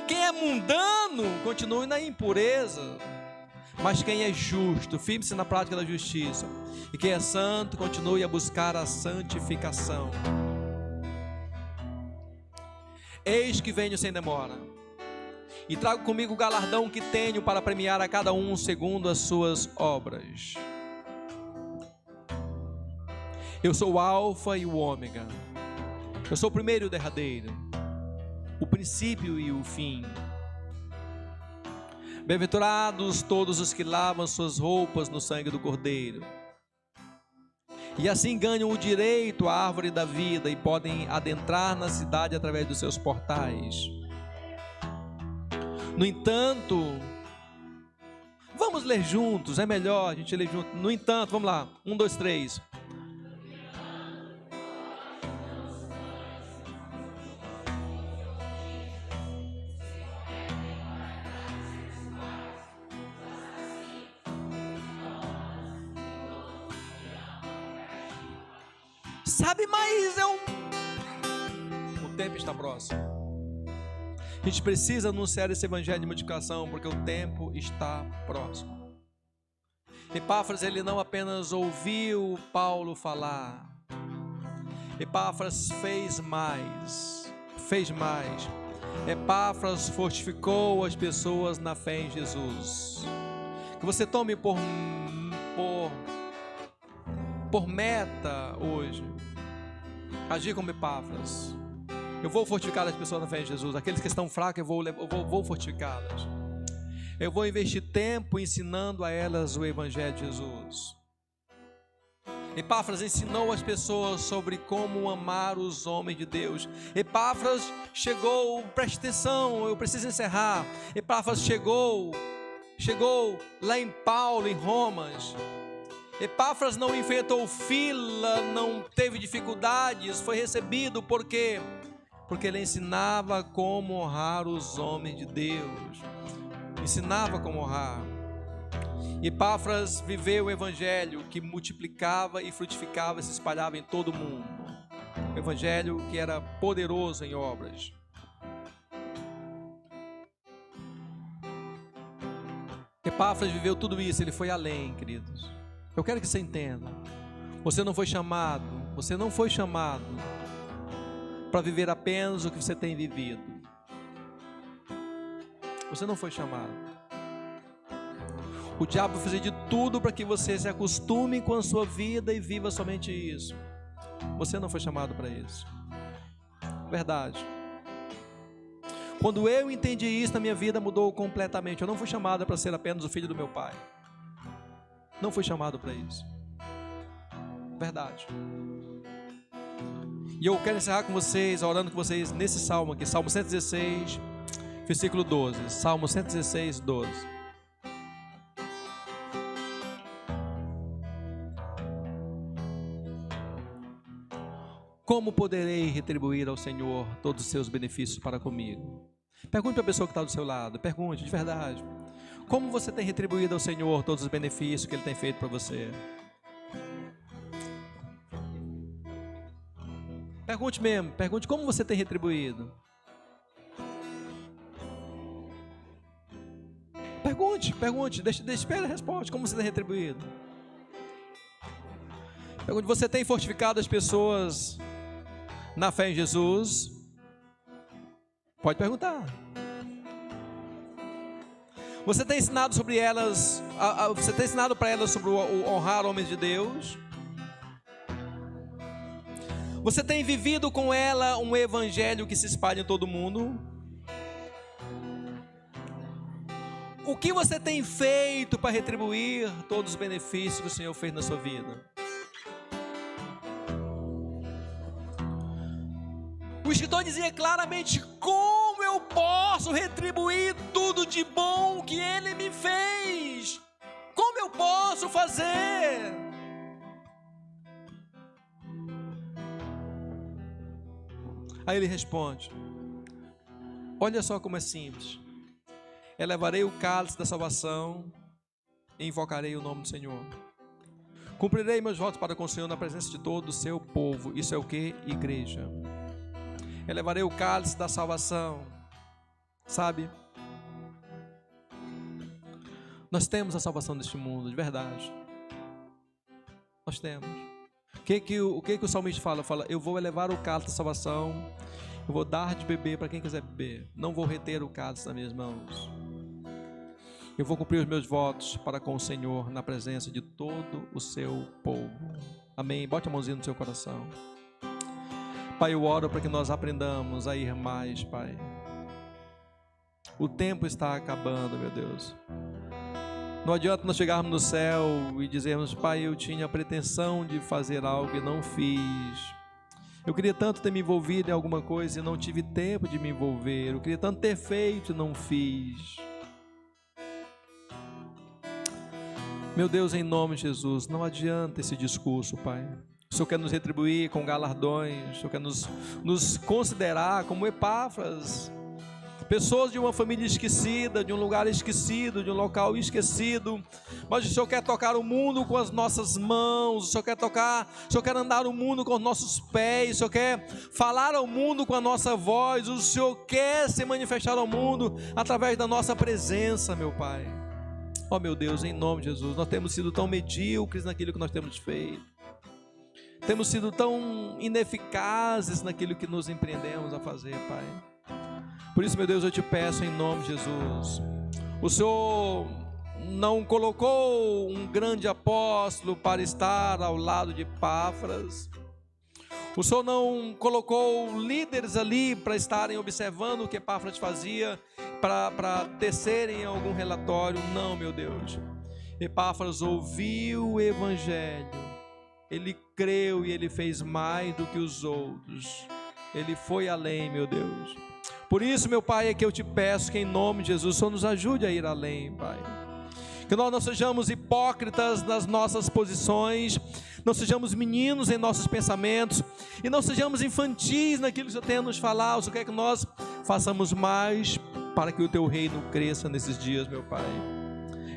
Quem é mundano, continue na impureza. Mas quem é justo, firme-se na prática da justiça. E quem é santo, continue a buscar a santificação. Eis que venho sem demora. E trago comigo o galardão que tenho para premiar a cada um segundo as suas obras. Eu sou o Alfa e o Ômega. Eu sou o primeiro e o derradeiro, o princípio e o fim. Bem-aventurados todos os que lavam suas roupas no sangue do Cordeiro, e assim ganham o direito à árvore da vida e podem adentrar na cidade através dos seus portais. No entanto, vamos ler juntos, é melhor a gente ler junto. No entanto, vamos lá, 1, 2, 3. Sabe, mas o tempo está próximo. A gente precisa anunciar esse evangelho de multiplicação, porque o tempo está próximo. Epáfras, ele não apenas ouviu Paulo falar, Epáfras fez mais. Epáfras fortificou as pessoas na fé em Jesus. Que você tome por meta hoje agir como Epáfras. Eu vou fortificar as pessoas na fé em Jesus. Aqueles que estão fracos, eu vou fortificá-las. Eu vou investir tempo ensinando a elas o Evangelho de Jesus. Epáfras ensinou as pessoas sobre como amar os homens de Deus. Epáfras chegou, preste atenção, eu preciso encerrar. Epáfras chegou lá em Paulo, em Romas. Epáfras não enfrentou fila, não teve dificuldades, foi recebido porque ele ensinava como honrar os homens de Deus. Ensinava como honrar. Epáfras viveu o evangelho que multiplicava e frutificava e se espalhava em todo o mundo. O evangelho que era poderoso em obras. Epáfras viveu tudo isso, ele foi além, queridos. Eu quero que você entenda. Você não foi chamado para viver apenas o que você tem vivido. Você não foi chamado. O diabo vai fazer de tudo para que você se acostume com a sua vida e viva somente isso. Você não foi chamado para isso. Verdade. Quando eu entendi isso, na minha vida mudou completamente. Eu não fui chamado para ser apenas o filho do meu pai. Não fui chamado para isso. Verdade. E eu quero encerrar com vocês, orando com vocês nesse salmo aqui, Salmo 116, versículo 12. Salmo 116, 12. Como poderei retribuir ao Senhor todos os seus benefícios para comigo? Pergunte para a pessoa que está do seu lado, pergunte de verdade. Como você tem retribuído ao Senhor todos os benefícios que Ele tem feito para você? Pergunte mesmo, pergunte como você tem retribuído. Pergunte, espere a resposta, como você tem retribuído. Pergunte, você tem fortificado as pessoas na fé em Jesus? Pode perguntar. Você tem ensinado sobre elas, você tem ensinado para elas sobre o honrar homens de Deus? Você tem vivido com ela um evangelho que se espalha em todo mundo? O que você tem feito para retribuir todos os benefícios que o Senhor fez na sua vida? O escritor dizia claramente: como eu posso retribuir tudo de bom que Ele me fez? Como eu posso fazer? Aí ele responde: olha só como é simples. Elevarei o cálice da salvação e invocarei o nome do Senhor. Cumprirei meus votos para com o Senhor na presença de todo o seu povo. Isso é o que? Igreja. Elevarei o cálice da salvação. Sabe? Nós temos a salvação deste mundo, de verdade. Nós temos. O que o salmista fala? Fala: eu vou elevar o cálice da salvação, eu vou dar de beber para quem quiser beber, não vou reter o cálice nas minhas mãos. Eu vou cumprir os meus votos para com o Senhor na presença de todo o seu povo. Amém? Bote a mãozinha no seu coração. Pai, eu oro para que nós aprendamos a ir mais, Pai. O tempo está acabando, meu Deus. Não adianta nós chegarmos no céu e dizermos: Pai, eu tinha a pretensão de fazer algo e não fiz. Eu queria tanto ter me envolvido em alguma coisa e não tive tempo de me envolver. Eu queria tanto ter feito e não fiz. Meu Deus, em nome de Jesus, não adianta esse discurso, Pai. O Senhor quer nos retribuir com galardões. O Senhor quer nos considerar como Epáfras, pessoas de uma família esquecida, de um lugar esquecido, de um local esquecido. Mas o Senhor quer tocar o mundo com as nossas mãos. O Senhor quer andar o mundo com os nossos pés. O Senhor quer falar ao mundo com a nossa voz. O Senhor quer se manifestar ao mundo através da nossa presença, meu Pai. Ó, meu Deus, em nome de Jesus, nós temos sido tão medíocres naquilo que nós temos feito. Temos sido tão ineficazes naquilo que nos empreendemos a fazer, Pai. Por isso, meu Deus, eu te peço em nome de Jesus. O Senhor não colocou um grande apóstolo para estar ao lado de Epáfras. O Senhor não colocou líderes ali para estarem observando o que Epáfras fazia, para tecerem algum relatório. Não, meu Deus. Epáfras ouviu o Evangelho, ele creu e ele fez mais do que os outros. Ele foi além, meu Deus. Por isso, meu Pai, é que eu te peço que em nome de Jesus, o Senhor nos ajude a ir além, Pai. Que nós não sejamos hipócritas nas nossas posições, não sejamos meninos em nossos pensamentos, e não sejamos infantis naquilo que o Senhor tem a nos falar. O Senhor quer que nós façamos mais para que o teu reino cresça nesses dias, meu Pai.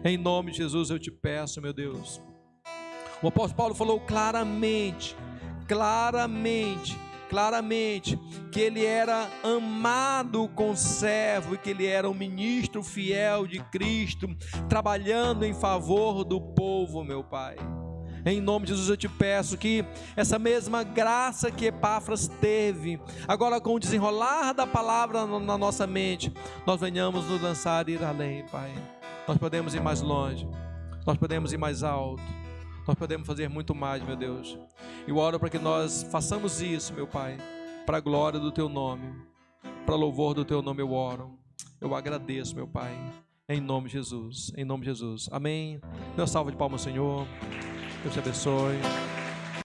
Em nome de Jesus eu te peço, meu Deus. O apóstolo Paulo falou claramente, que ele era amado conservo e que ele era um ministro fiel de Cristo, trabalhando em favor do povo, meu Pai. Em nome de Jesus eu te peço que essa mesma graça que Epáfras teve, agora com o desenrolar da palavra na nossa mente, nós venhamos nos lançar e ir além, Pai. Nós podemos ir mais longe, nós podemos ir mais alto, nós podemos fazer muito mais, meu Deus. Eu oro para que nós façamos isso, meu Pai, para a glória do Teu nome, para louvor do Teu nome eu oro. Eu agradeço, meu Pai, em nome de Jesus, em nome de Jesus. Amém. Dê uma salva de palmas, Senhor. Deus te abençoe.